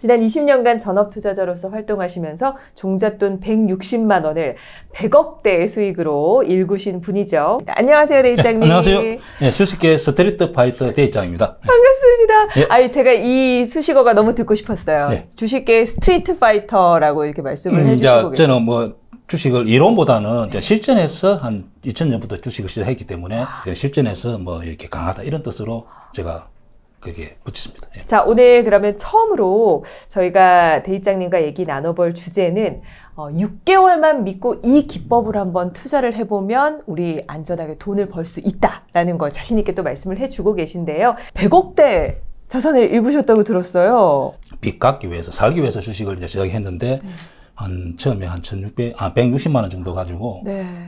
지난 20년간 전업투자자로서 활동하시면서 종잣돈 160만 원을 100억대의 수익으로 일구신 분이죠. 안녕하세요, 대입장님. 안녕하세요. 네, 주식계 스트리트 파이터 대입장입니다. 반갑습니다. 예. 아니, 제가 이 수식어가 너무 듣고 싶었어요. 네. 주식계 스트리트 파이터라고 이렇게 말씀을 해주시고 계세요. 저는 뭐 주식을 이론보다는 실전에서 한 2000년부터 주식을 시작했기 때문에 실전에서 뭐 이렇게 강하다 이런 뜻으로 제가 그게 붙였습니다. 예. 자, 오늘 그러면 처음으로 저희가 대입장님과 얘기 나눠볼 주제는 6개월만 믿고 이 기법을 한번 투자를 해보면 우리 안전하게 돈을 벌 수 있다라는 걸 자신 있게 또 말씀을 해주고 계신데요. 100억대 자산을 일구셨다고 들었어요. 빚 갚기 위해서, 살기 위해서 주식을 이제 시작했는데 처음에 한 160만 원 정도 가지고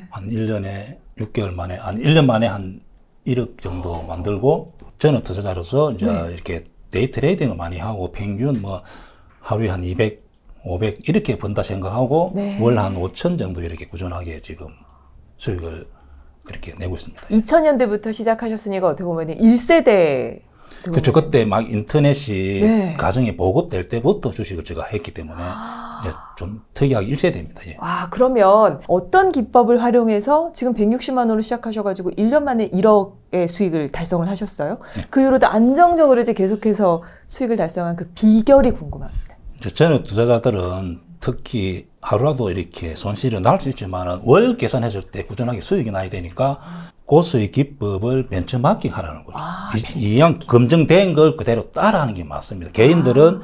한 1년에 6개월 만에, 1년 만에 한 1억 정도 만들고 저는 투자자로서 이제 이렇게 데이 트레이딩을 많이 하고 평균 뭐 하루에 한 200, 500 이렇게 번다 생각하고 월 한 5천 정도 이렇게 꾸준하게 지금 수익을 그렇게 내고 있습니다. 2000년대부터 시작하셨으니까 어떻게 보면 1세대. 그렇죠. 그때 막 인터넷이 가정에 보급될 때부터 주식을 제가 했기 때문에 이제 좀 특이하게 1세대입니다. 예. 와, 그러면 어떤 기법을 활용해서 지금 160만 원으로 시작하셔가지고 1년 만에 1억의 수익을 달성을 하셨어요? 그 이후로도 안정적으로 이제 계속해서 수익을 달성한 그 비결이 궁금합니다. 저는 투자자들은 특히 하루라도 이렇게 손실이 날 수 있지만 월 계산했을 때 꾸준하게 수익이 나야 되니까 고수익 기법을 벤처마킹 하라는 거죠. 이왕 검증된 걸 그대로 따라하는 게 맞습니다. 개인들은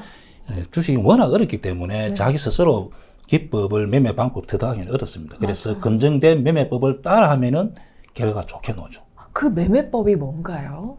주식이 워낙 어렵기 때문에 자기 스스로 기법을 매매 방법 터득하기는 어렵습니다. 그래서 검증된 매매법을 따라하면은 결과가 좋게 나오죠. 그 매매법이 뭔가요?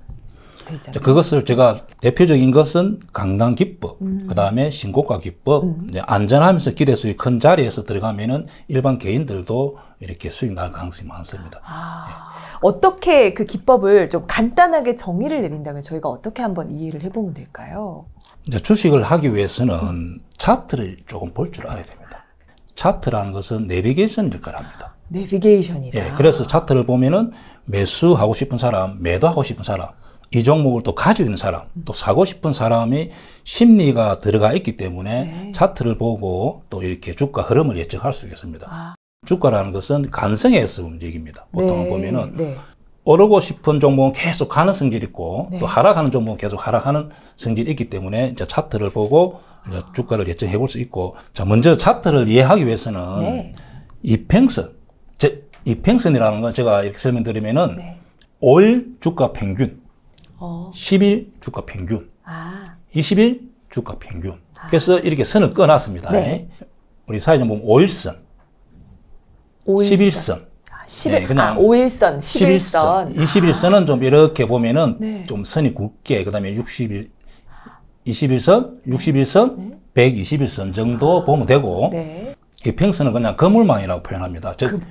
그것을 제가 대표적인 것은 강남 기법, 그 다음에 신고가 기법, 이제 안전하면서 기대 수익 큰 자리에서 들어가면은 일반 개인들도 이렇게 수익 날 가능성이 많습니다. 예. 어떻게 그 기법을 좀 간단하게 정의를 내린다면 저희가 어떻게 한번 이해를 해보면 될까요? 이제 주식을 하기 위해서는 차트를 조금 볼 줄 알아야 됩니다. 차트라는 것은 내비게이션 역할을 합니다. 내비게이션이다. 예, 그래서 차트를 보면은 매수하고 싶은 사람, 매도하고 싶은 사람, 이 종목을 또 가지고 있는 사람, 또 사고 싶은 사람이 심리가 들어가 있기 때문에 차트를 보고 또 이렇게 주가 흐름을 예측할 수 있습니다. 주가라는 것은 간성에 의해서 움직입니다. 보통 보면은 오르고 싶은 종목은 계속 가는 성질이 있고 또 하락하는 종목은 계속 하락하는 성질이 있기 때문에 이제 차트를 보고 이제 주가를 예측해 볼 수 있고, 자, 먼저 차트를 이해하기 위해서는 이평선, 이평선이라는 건 제가 이렇게 설명드리면은 5일 주가 평균, 10일 주가 평균, 20일 주가 평균. 그래서 이렇게 선을 꺼놨습니다. 우리 사회적 보면 5일선, 11선. 그냥 5일선, 11선. 21선은 좀 이렇게 보면은 좀 선이 굵게, 그 다음에 60일, 21선, 61선, 121선 정도 보면 되고, 이 평선은 그냥 거물망이라고 표현합니다. 즉,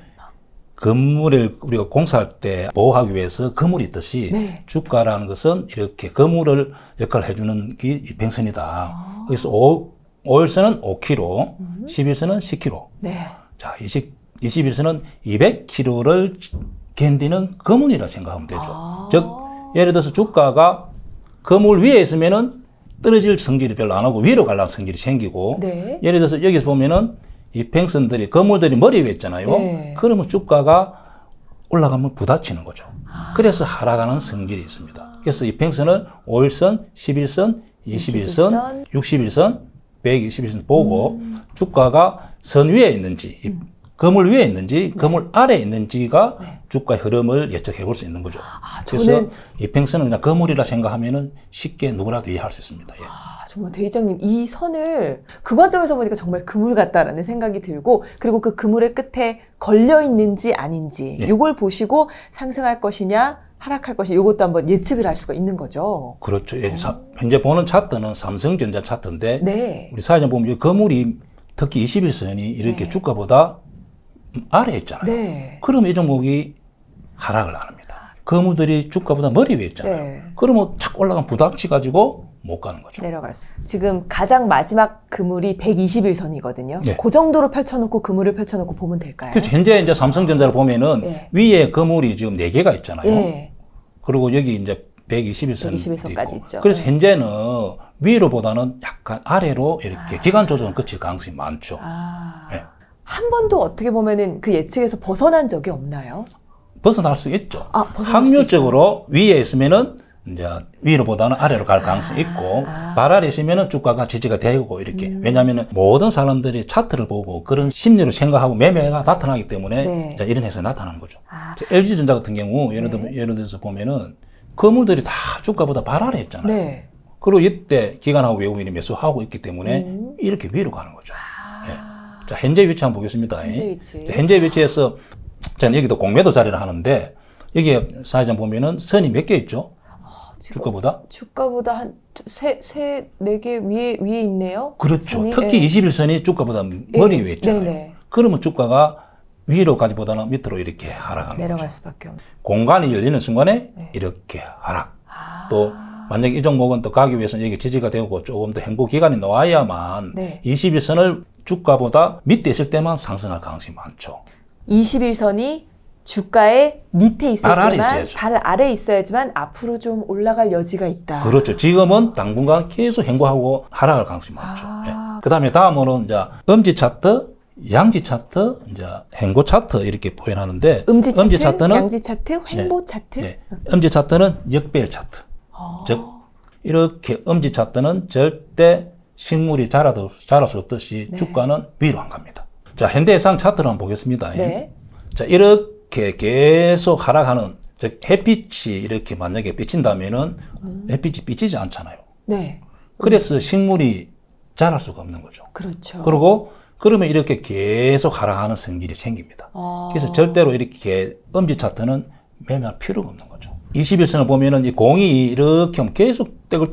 건물을 우리가 공사할 때 보호하기 위해서 거물이 있듯이 주가라는 것은 이렇게 거물을 역할을 해주는 게 이평선이다. 그래서 5일선은 5km, 11선은 10km. 자, 21선은 200km를 견디는 거물이라 생각하면 되죠. 즉, 예를 들어서 주가가 거물 위에 있으면은 떨어질 성질이 별로 안 하고 위로 가려는 성질이 생기고, 예를 들어서 여기서 보면은 이평선들이, 거물들이 머리 위에 있잖아요. 그러면 주가가 올라가면 부딪히는 거죠. 그래서 하락하는 성질이 있습니다. 그래서 이평선을 5일선, 11선, 21선, 61선, 121선 보고 주가가 선 위에 있는지, 거물 위에 있는지, 거물 아래에 있는지가 주가의 흐름을 예측해 볼 수 있는 거죠. 그래서 이평선은 그냥 거물이라 생각하면은 쉽게 누구라도 이해할 수 있습니다. 정말 대의장님, 이 선을 그 관점에서 보니까 정말 그물 같다라는 생각이 들고, 그리고 그 그물의 끝에 걸려 있는지 아닌지 이걸 보시고 상승할 것이냐 하락할 것이냐 이것도 한번 예측을 할 수가 있는 거죠. 그렇죠. 현재 보는 차트는 삼성전자 차트인데 우리 사회적 보면 이 거물이 특히 21선이 이렇게 주가보다 아래에 있잖아요. 그러면 이 종목이 하락을 안 합니다. 거물들이 주가보다 머리 위에 있잖아요. 그러면 착 올라가면 부닥치 가지고 못 가는 거죠. 내려갈 수. 지금 가장 마지막 그물이 121선이거든요. 그 정도로 펼쳐놓고 그물을 펼쳐놓고 보면 될까요? 그렇죠. 현재 이제 삼성전자를 보면은 위에 그물이 지금 4개가 있잖아요. 그리고 여기 이제 121선까지 있죠. 그래서 현재는 위로보다는 약간 아래로 이렇게 기간 조정을 거칠 가능성이 많죠. 네. 한 번도 어떻게 보면은 그 예측에서 벗어난 적이 없나요? 벗어날 수 있죠. 확률적으로 위에 있으면은 이제 위로보다는 아래로 갈 가능성이 있고 발 아래 있으면은 주가가 지지가 되고 이렇게. 왜냐하면은 모든 사람들이 차트를 보고 그런 심리를 생각하고 매매가 나타나기 때문에 네. 이런 해석이 나타나는 거죠. LG전자 같은 경우 예를 들어서 보면은 거물들이 다 주가보다 발 아래 있잖아요. 네. 그리고 이때 기관하고 외국인이 매수하고 있기 때문에 이렇게 위로 가는 거죠. 네. 자, 현재 위치 한번 보겠습니다. 현재 위치에서 저는 여기도 공매도 자리를 하는데 여기에 사회전 보면은 선이 몇 개 있죠? 주가보다 한 네 개 위에 있네요. 그렇죠. 선이? 특히 21선이 주가보다 머리 위에 있잖아요. 네네. 그러면 주가가 위로 가기보다는 밑으로 이렇게 하락하는 내려갈 거죠. 수밖에 없는. 공간이 열리는 순간에 이렇게 하락. 또 만약에 이 종목은 또 가기 위해서는 여기 지지가 되고 조금 더 행보 기간이 나와야만 21선을 주가보다 밑에 있을 때만 상승할 가능성이 많죠. 21선이 주가의 밑에 있을 때만 있어야죠. 발 아래에 있어야지만 앞으로 좀 올라갈 여지가 있다. 그렇죠. 지금은 당분간 계속 행보하고 하락할 가능성이 많죠. 네. 그다음에 다음으로는 이제 엄지 차트, 양지 차트, 이제 행보 차트 이렇게 표현하는데 음지 차트는 양지 차트, 횡보 차트. 네. 엄지 차트는 역배열 차트. 즉 이렇게 엄지 차트는 절대 식물이 자랄 수 없듯이 주가는 위로 안 갑니다. 자, 현대해상 차트를 한번 보겠습니다. 자, 이렇게 계속 하락하는, 즉 햇빛이 이렇게 만약에 비친다면은 햇빛이 비치지 않잖아요. 네. 그래서 식물이 자랄 수가 없는 거죠. 그렇죠. 그리고 그러면 이렇게 계속 하락하는 성질이 생깁니다. 그래서 절대로 이렇게 엄지 차트는 매매할 필요가 없는 거죠. 21선을 보면은 이 공이 이렇게 하면 계속 떼굴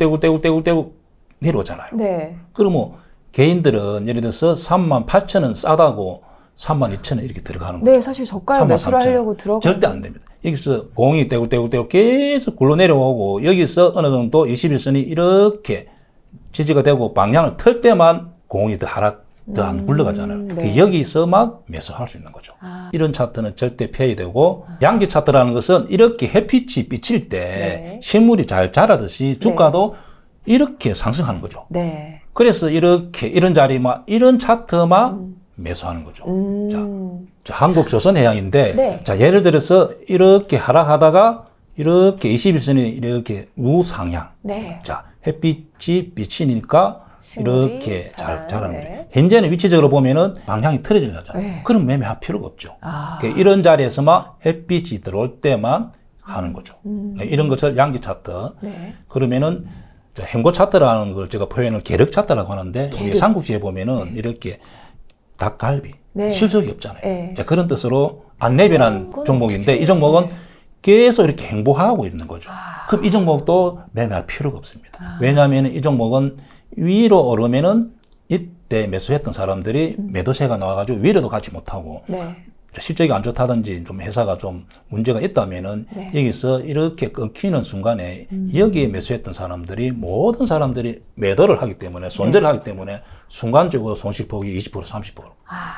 내려오잖아요. 네. 그러면 개인들은 예를 들어서 38,000원 싸다고 32,000원 이렇게 들어가는 거죠. 네, 사실 저가에 매수를 하려고 들어가는 절대 안 됩니다. 여기서 공이 떼굴 계속 굴러 내려오고 여기서 어느 정도 21선이 이렇게 지지가 되고 방향을 틀 때만 공이 더 안 굴러가잖아요. 네. 여기서만 매수할 수 있는 거죠. 이런 차트는 절대 피해야 되고 양지 차트라는 것은 이렇게 햇빛이 비칠 때 식물이 잘 자라듯이 주가도 이렇게 상승하는 거죠. 네. 그래서 이런 자리만 이런 차트만 매수하는 거죠. 자, 한국조선해양인데 자, 예를 들어서 이렇게 하락하다가 이렇게 21선이 이렇게 우상향. 자, 햇빛이 비치니까 이렇게 잘 자라는 거죠. 현재는 위치적으로 보면은 방향이 틀어지잖아요. 그럼 매매할 필요가 없죠. 그러니까 이런 자리에서만 햇빛이 들어올 때만 하는 거죠. 이런 것을 양지 차트. 그러면은 행보 차트라는 걸 제가 표현을 계륵 차트라고 하는데 삼국지에 보면은 이렇게 닭갈비 실속이 없잖아요. 그런 뜻으로 안내변한 종목인데 이 종목은 계속 이렇게 행보하고 있는 거죠. 그럼 이 종목도 매매할 필요가 없습니다. 왜냐하면 이 종목은 위로 오르면은 이때 매수했던 사람들이 매도세가 나와가지고 위로도 가지 못하고 실적이 안 좋다든지 좀 회사가 좀 문제가 있다면은 여기서 이렇게 끊기는 순간에 여기에 매수했던 사람들이 모든 사람들이 매도를 하기 때문에 손절을 하기 때문에 순간적으로 손실폭이 20% 30%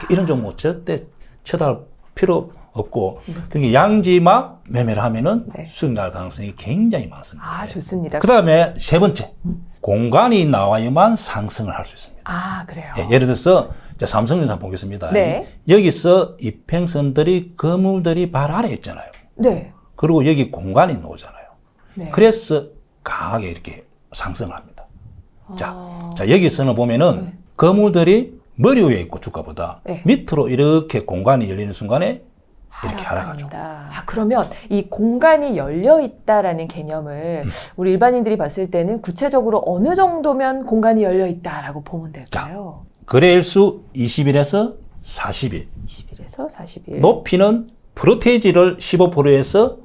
이런 종목 절대 쳐다볼 필요 없고 그러니까 양지막 매매를 하면은 수익 날 가능성이 굉장히 많습니다. 좋습니다. 그 다음에 세 번째 공간이 나와야만 상승을 할 수 있습니다. 그래요. 예를 들어서 삼성전자 보겠습니다. 여기서 이평선들이 건물들이 발 아래 있잖아요. 그리고 여기 공간이 나오잖아요. 그래서 강하게 이렇게 상승을 합니다. 자, 여기서는 보면은 건물들이 머리 위에 있고 주가보다 밑으로 이렇게 공간이 열리는 순간에 이렇게 하락하죠. 그러면 이 공간이 열려 있다라는 개념을 우리 일반인들이 봤을 때는 구체적으로 어느 정도면 공간이 열려 있다라고 보면 될까요? 거래일수 20일에서 40일. 20일에서 40일. 높이는 프로테이지를 15%에서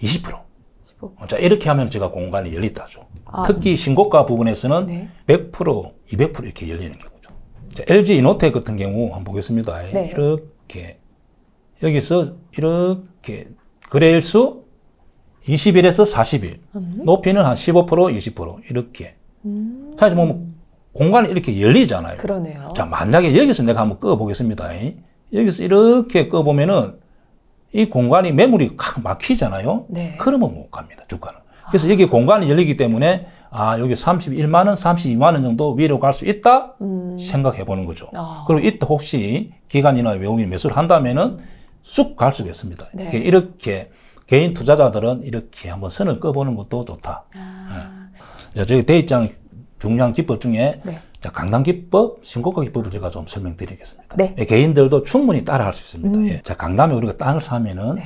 20%. 15%. 자, 이렇게 하면 제가 공간이 열린다죠. 특히 신고가 부분에서는 100%, 200% 이렇게 열리는 경우죠. 자, LG 이노텍 같은 경우 한번 보겠습니다. 이렇게 여기서 이렇게 거래일수 20일에서 40일. 높이는 한 15%, 20% 이렇게. 사실 뭐 공간이 이렇게 열리잖아요. 그러네요. 자, 만약에 여기서 내가 한번 꺼보겠습니다. 여기서 이렇게 꺼보면은 이 공간이 매물이 칵 막히잖아요. 그러면 못 갑니다. 주가는. 그래서 여기 공간이 열리기 때문에 여기 31만 원, 32만 원 정도 위로 갈 수 있다 생각해 보는 거죠. 그리고 이때 혹시 기관이나 외국인이 매수를 한다면은 쑥 갈 수가 있습니다. 네. 이렇게 개인 투자자들은 이렇게 한번 선을 꺼보는 것도 좋다. 네. 저희 대입장 중요한 기법 중에 네. 강남기법, 신고가 기법을 제가 좀 설명드리겠습니다. 네. 개인들도 충분히 따라할 수 있습니다. 자, 강남에 우리가 땅을 사면은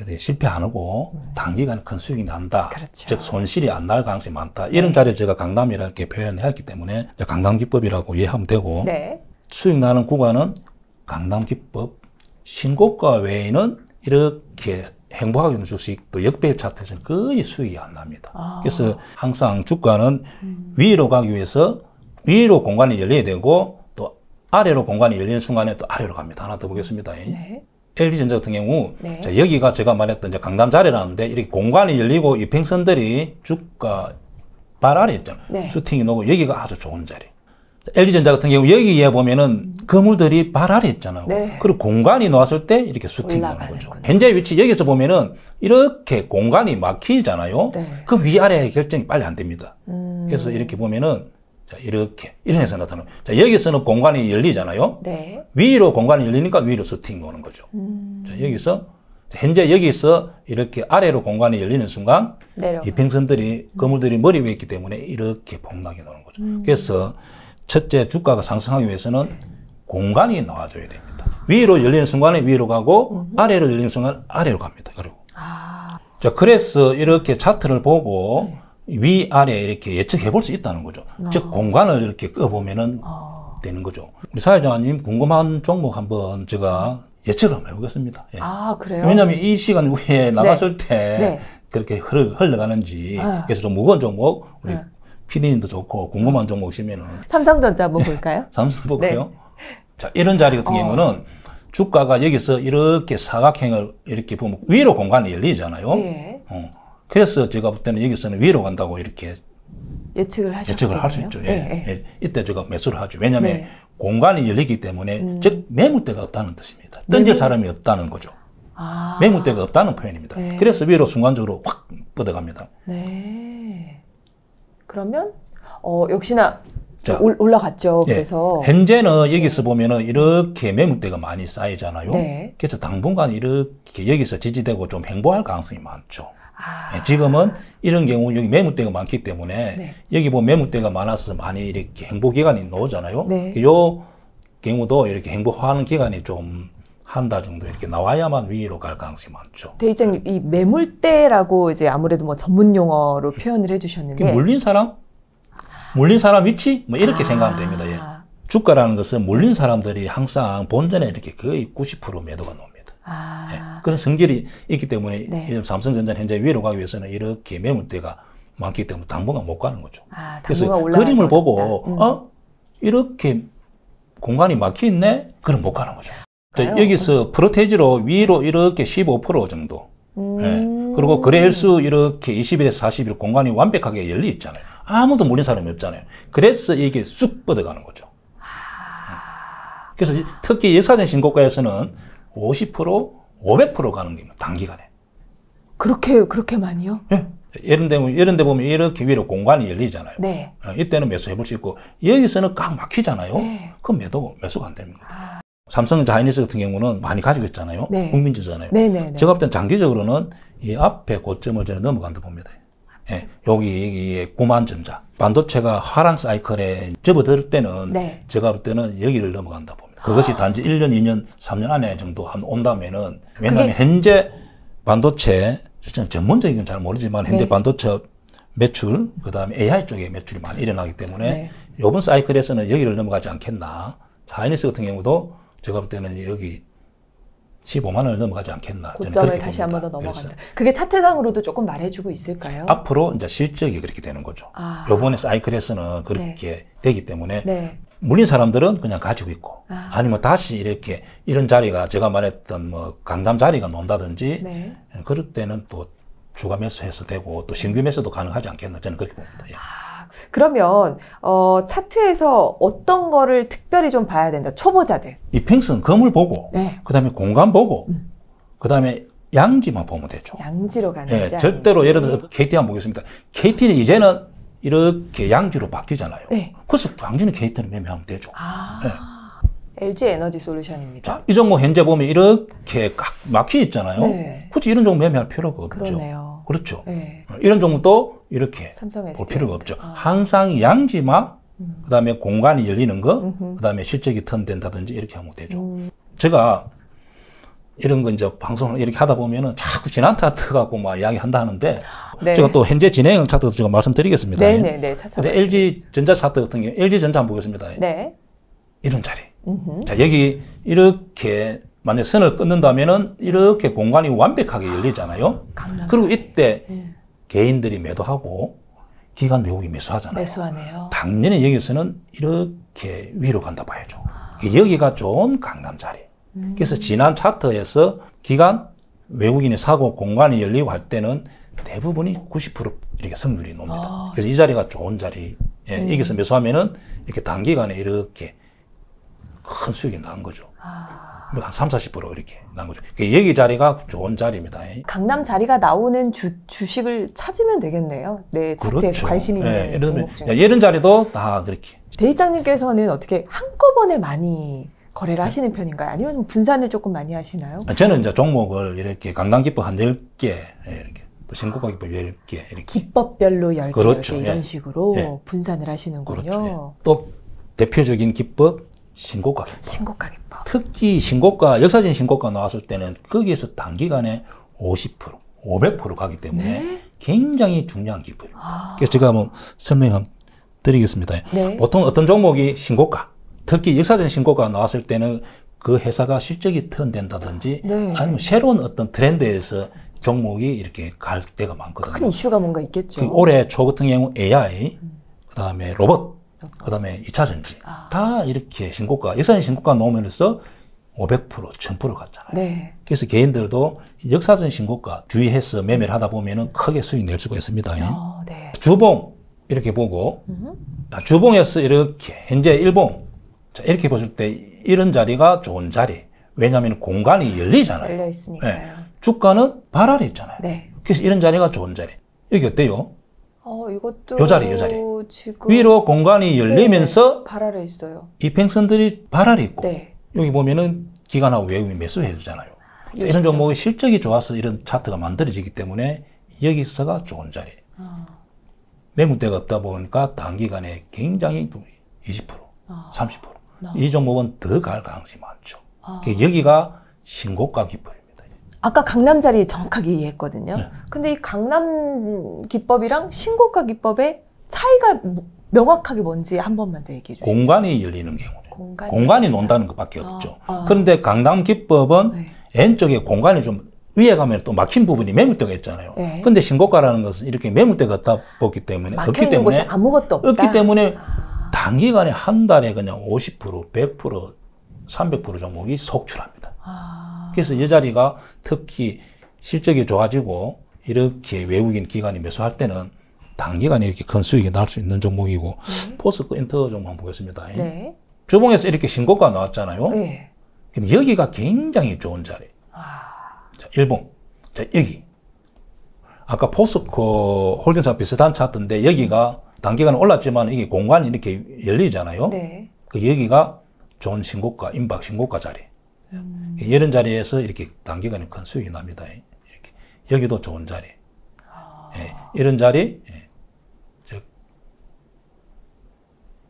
네. 실패 안 하고 단기간에 큰 수익이 난다. 그렇죠. 즉 손실이 안 날 가능성이 많다. 이런 자리에 제가 강남이라 이렇게 표현했기 때문에 강남기법이라고 이해하면 되고 네. 수익 나는 구간은 강남기법, 신고가 외에는 이렇게 행복하게 있는 주식도 역배열 차트에서는 거의 수익이 안 납니다. 그래서 항상 주가는 위로 가기 위해서 위로 공간이 열려야 되고 또 아래로 공간이 열리는 순간에 또 아래로 갑니다. 하나 더 보겠습니다. 네. LG전자 같은 경우 네. 자, 여기가 제가 말했던 이제 강남 자리라는데 이렇게 공간이 열리고 이 팽선들이 주가 발 아래 있잖아요. 네. 슈팅이 나고 여기가 아주 좋은 자리. LG전자 같은 경우 여기에 보면은 건물들이 발 아래 있잖아요. 네. 그리고 공간이 나왔을 때 이렇게 슈팅이 나는 거죠. 현재 위치 여기서 보면은 이렇게 공간이 막히잖아요. 네. 그 위아래 결정이 빨리 안 됩니다. 그래서 이렇게 보면은 자, 이렇게 이런 해서 나타나요. 자, 여기서는 공간이 열리잖아요. 네. 위로 공간이 열리니까 위로 슈팅이 오는 거죠. 자, 여기서 현재 여기서 이렇게 아래로 공간이 열리는 순간 이 팽선들이 건물들이 머리 위에 있기 때문에 이렇게 폭락이 나오는 거죠. 그래서 첫째 주가가 상승하기 위해서는 공간이 나와줘야 됩니다. 위로 열리는 순간에 위로 가고 아래로 열리는 순간 아래로 갑니다. 그리고 자, 그래서 이렇게 차트를 보고 위아래 이렇게 예측해 볼 수 있다는 거죠. 즉 공간을 이렇게 꺼보면은 되는 거죠. 우리 사회자님 궁금한 종목 한번 제가 예측을 한번 해보겠습니다. 예. 그래요? 왜냐하면 이 시간 후에 나갔을 때 그렇게 흘러가는지 그래서 좀 무거운 종목 우리 PD님도 좋고 궁금한 종목이시면은 삼성전자 한번 볼까요? 삼성 볼까요? 자, 이런 자리 같은 경우는 주가가 여기서 이렇게 사각형을 이렇게 보면 위로 공간이 열리잖아요. 네. 그래서 제가 볼 때는 여기서는 위로 간다고 이렇게 예측을 할 수 있죠. 네. 이때 제가 매수를 하죠. 왜냐하면 공간이 열리기 때문에 즉 매물대가 없다는 뜻입니다. 던질 사람이 없다는 거죠. 매물대가 없다는 표현입니다. 그래서 위로 순간적으로 확 뻗어갑니다. 네. 그러면 역시나 자, 올라갔죠. 그래서 현재는 여기서 보면은 이렇게 매물대가 많이 쌓이잖아요. 그래서 당분간 이렇게 여기서 지지되고 좀 횡보할 가능성이 많죠. 지금은 이런 경우 여기 매물대가 많기 때문에 여기 보면 매물대가 많아서 많이 이렇게 행보 기간이 나오잖아요. 요 경우도 이렇게 행보하는 기간이 좀 한 달 정도 이렇게 나와야만 위로 갈 가능성이 많죠. 대입장님, 이 매물대라고 이제 아무래도 뭐 전문 용어로 표현을 해주셨는데 물린 사람 위치 뭐 이렇게 생각하면 됩니다. 예. 주가라는 것은 물린 사람들이 항상 본전에 이렇게 거의 90% 매도가 나옵니다. 예. 그런 성질이 있기 때문에 삼성전자는 현재 위로 가기 위해서는 이렇게 매물대가 많기 때문에 당분간 못 가는 거죠. 그래서 그림을 보고 이렇게 공간이 막혀 있네? 그럼 못 가는 거죠. 여기서 프로테지로 위로 이렇게 15% 정도. 그리고 거래일수 이렇게 20일에서 40일 공간이 완벽하게 열려 있잖아요. 아무도 물린 사람이 없잖아요. 그래서 이게 쑥 뻗어가는 거죠. 그래서 특히 역사적 신고가에서는 50%, 500% 가는 겁니다. 단기간에. 그렇게 많이요? 네. 이런 데 보면 이렇게 위로 공간이 열리잖아요. 이때는 매수해 볼 수 있고 여기서는 꽉 막히잖아요. 그럼 매수가 안 됩니다. 삼성전자 하이닉스 같은 경우는 많이 가지고 있잖아요. 국민주잖아요. 제가 볼 때는 장기적으로는 이 앞에 고점을 저는 넘어간다 봅니다. 여기 구만전자 반도체가 하락 사이클에 접어들 때는 제가 볼 때는 여기를 넘어간다 봅니다. 그것이 단지 1년, 2년, 3년 안에 정도 온다면은 왜냐하면 현재 반도체 전문적인 건 잘 모르지만 현재 반도체 매출 그다음에 AI 쪽에 매출이 많이 일어나기 때문에 이번 사이클에서는 여기를 넘어가지 않겠나. 하이닉스 같은 경우도 제가 볼 때는 여기 15만 원을 넘어가지 않겠나. 고점을 다시 한 번 더 넘어간다. 그게 차트상으로도 조금 말해주고 있을까요? 앞으로 이제 실적이 그렇게 되는 거죠. 요번에 사이클에서는 그렇게 되기 때문에 물린 사람들은 그냥 가지고 있고 아니면 다시 이렇게 이런 자리가 제가 말했던 뭐 강남 자리가 논다든지 그럴 때는 또 추가 매수해서 되고 또 신규 매수도 가능하지 않겠나 저는 그렇게 봅니다. 그러면 차트에서 어떤 거를 특별히 좀 봐야 된다. 초보자들. 이 팽선 건물 보고 그다음에 공간 보고 그다음에 양지만 보면 되죠. 양지로 가는지. 네, 절대로 예를 들어 KT 한번 보겠습니다. KT는 이제는 이렇게 양지로 바뀌잖아요. 네. 그래서 당연히 KT는 매매하면 되죠. 네. LG 에너지 솔루션입니다. 자, 이 종목 현재 보면 이렇게 꽉 막혀 있잖아요. 네. 굳이 이런 종목 매매할 필요가 없죠. 그러네요. 그렇죠. 네. 이런 종목도 이렇게 삼성 볼 SK. 필요가 없죠. 항상 양지막, 그다음에 공간이 열리는 거, 그다음에 실적이 턴된다든지 이렇게 하면 되죠. 제가 이런 거 이제 방송을 이렇게 하다 보면은 자꾸 지난 차트 갖고 막 이야기 한다 하는데 네. 제가 또 현재 진행 차트 제가 말씀드리겠습니다. 네네네. LG 전자 차트 같은 경우 LG 전자 한번 보겠습니다. 네. 이런 자리. 자, 여기 이렇게 만약 선을 끊는다면은 이렇게 공간이 완벽하게 열리잖아요. 그리고 이때 개인들이 매도하고 기관 외국이 매수하잖아요. 매수하네요. 당연히 여기서는 이렇게 위로 간다 봐야죠. 여기가 좋은 강남 자리. 그래서 지난 차트에서 기관 외국인이 사고 공간이 열리고 할 때는 대부분이 90% 이렇게 성률이 놉니다. 그래서 이 자리가 좋은 자리. 예, 여기서 매수하면은 이렇게 단기간에 이렇게 큰 수익이 난 거죠. 한 3, 40% 이렇게 난 거죠. 여기 자리가 좋은 자리입니다. 강남 자리가 나오는 주식을 찾으면 되겠네요. 네, 차트에서 그렇죠. 관심 있는 종목 중에. 이런 자리도 다 그렇게. 대리장님께서는 어떻게 한꺼번에 많이 거래를 하시는 편인가요? 아니면 분산을 조금 많이 하시나요? 저는 이제 종목을 이렇게 강남기법 한 10개, 이렇게 또 신고가 기법 10개, 이렇게. 기법별로 10개, 그렇죠. 10개 이런 식으로 분산을 하시는군요. 그렇죠. 또 대표적인 기법, 신고가 기법. 신고가 기법. 특히 신고가, 역사적인 신고가 나왔을 때는 거기에서 단기간에 50%, 500% 가기 때문에 굉장히 중요한 기법입니다. 그래서 제가 한번 설명 드리겠습니다. 네. 보통 어떤 종목이 신고가, 특히 역사적인 신고가 나왔을 때는 그 회사가 실적이 턴된다든지 아니면 새로운 어떤 트렌드에서 종목이 이렇게 갈 때가 많거든요. 큰 이슈가 뭔가 있겠죠. 올해 초 같은 경우 AI, 그 다음에 로봇, 그 다음에 2차 전지. 다 이렇게 신고가, 역사적인 신고가 나오면서 500%, 1000% 갔잖아요. 네. 그래서 개인들도 역사적인 신고가 주의해서 매매를 하다 보면은 크게 수익 낼 수가 있습니다. 네. 주봉, 이렇게 보고, 주봉에서 이렇게, 현재 일봉, 자, 이렇게 보실 때 이런 자리가 좋은 자리. 왜냐하면 공간이 열리잖아요. 열려 있으니까요. 네. 주가는 발 아래 있잖아요. 네. 그래서 이런 자리가 좋은 자리. 여기 어때요? 이것도 요 자리, 요 자리. 지금 위로 공간이 열리면서 발 아래 있어요. 이평선들이 발 아래 있고 네. 여기 보면은 기관하고 외국인이 매수해 주잖아요. 이런 종목이 실적이 좋아서 이런 차트가 만들어지기 때문에 여기서가 좋은 자리. 매물대가 없다 보니까 단기간에 굉장히 20%, 30%. 이 종목은 더 갈 가능성이 많죠. 여기가 신고가 기법입니다. 아까 강남 자리 정확하게 이해했거든요. 네. 근데 이 강남 기법이랑 신고가 기법의 차이가 명확하게 뭔지 한 번만 더 얘기해 주시죠. 공간이 열리는 경우. 공간이 논다는 것밖에 없죠. 그런데 강남 기법은 왼쪽에 공간이 좀 위에 가면 또 막힌 부분이 매물대가 있잖아요. 네. 근데 신고가라는 것은 이렇게 매물대가 없다 보기 때문에 막혀 있는 곳이 아무것도 없다. 없기 때문에 단기간에 한 달에 그냥 50%, 100%, 300% 종목이 속출합니다. 그래서 이 자리가 특히 실적이 좋아지고 이렇게 외국인 기관이 매수할 때는 단기간에 이렇게 큰 수익이 날 수 있는 종목이고 포스코 인터 종목 한번 보겠습니다. 네. 주봉에서 이렇게 신고가 나왔잖아요. 네. 그럼 여기가 굉장히 좋은 자리. 자, 일봉. 자, 여기. 아까 포스코 홀딩사 비슷한 차트인데 여기가 단기간에 올랐지만 이게 공간이 이렇게 열리잖아요. 네. 여기가 좋은 신고가, 임박 신고가 자리. 이런 자리에서 이렇게 단기간에 큰 수익이 납니다. 이렇게. 여기도 좋은 자리. 예, 이런 자리,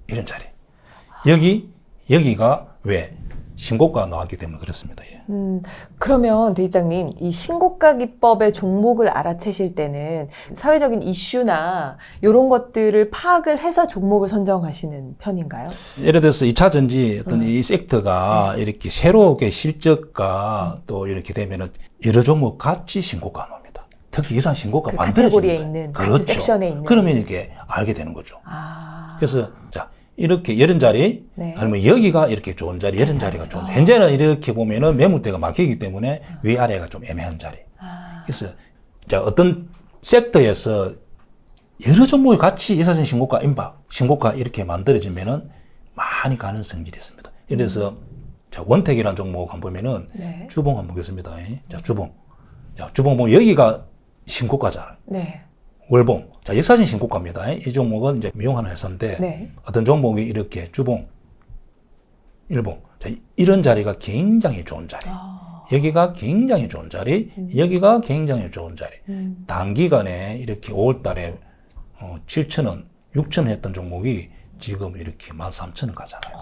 이런 자리. 여기가 왜? 신고가가 나왔기 때문에 그렇습니다. 예. 그러면 대리장님, 이 신고가 기법의 종목을 알아채실 때는 사회적인 이슈나 이런 것들을 파악을 해서 종목을 선정하시는 편인가요? 예를 들어서 2차 전지 어떤 이 섹터가 이렇게 새롭게 실적과 또 이렇게 되면은 여러 종목 같이 신고가 나옵니다. 특히 이상 신고가 그 만들어집니다. 카테고리에 있는, 그렇죠. 섹션에 있는. 그러면 이렇게 알게 되는 거죠. 그래서 자. 이렇게 이런 자리, 아니면 여기가 이렇게 좋은 자리, 이런 자리가 좋은 자리. 현재는 이렇게 보면은 매물대가 막히기 때문에 위아래가 좀 애매한 자리. 그래서, 자, 어떤 섹터에서 여러 종목이 같이 예사진 신고가, 임박, 신고가 이렇게 만들어지면은 많이 가능성이 있습니다. 예를 들어서, 자, 원택이라는 종목 한번 보면은 주봉 한번 보겠습니다. 자, 주봉. 자, 주봉 보면 여기가 신고가잖아요. 네. 월봉. 자, 역사적인 신고가입니다. 이 종목은 이제 미용하는 회사인데 네. 어떤 종목이 이렇게 주봉, 일봉. 자, 이런 자리가 굉장히 좋은 자리. 여기가 굉장히 좋은 자리, 여기가 굉장히 좋은 자리. 단기간에 이렇게 5월 달에 7,000원, 6,000원 했던 종목이 지금 이렇게 13,000원 가잖아요.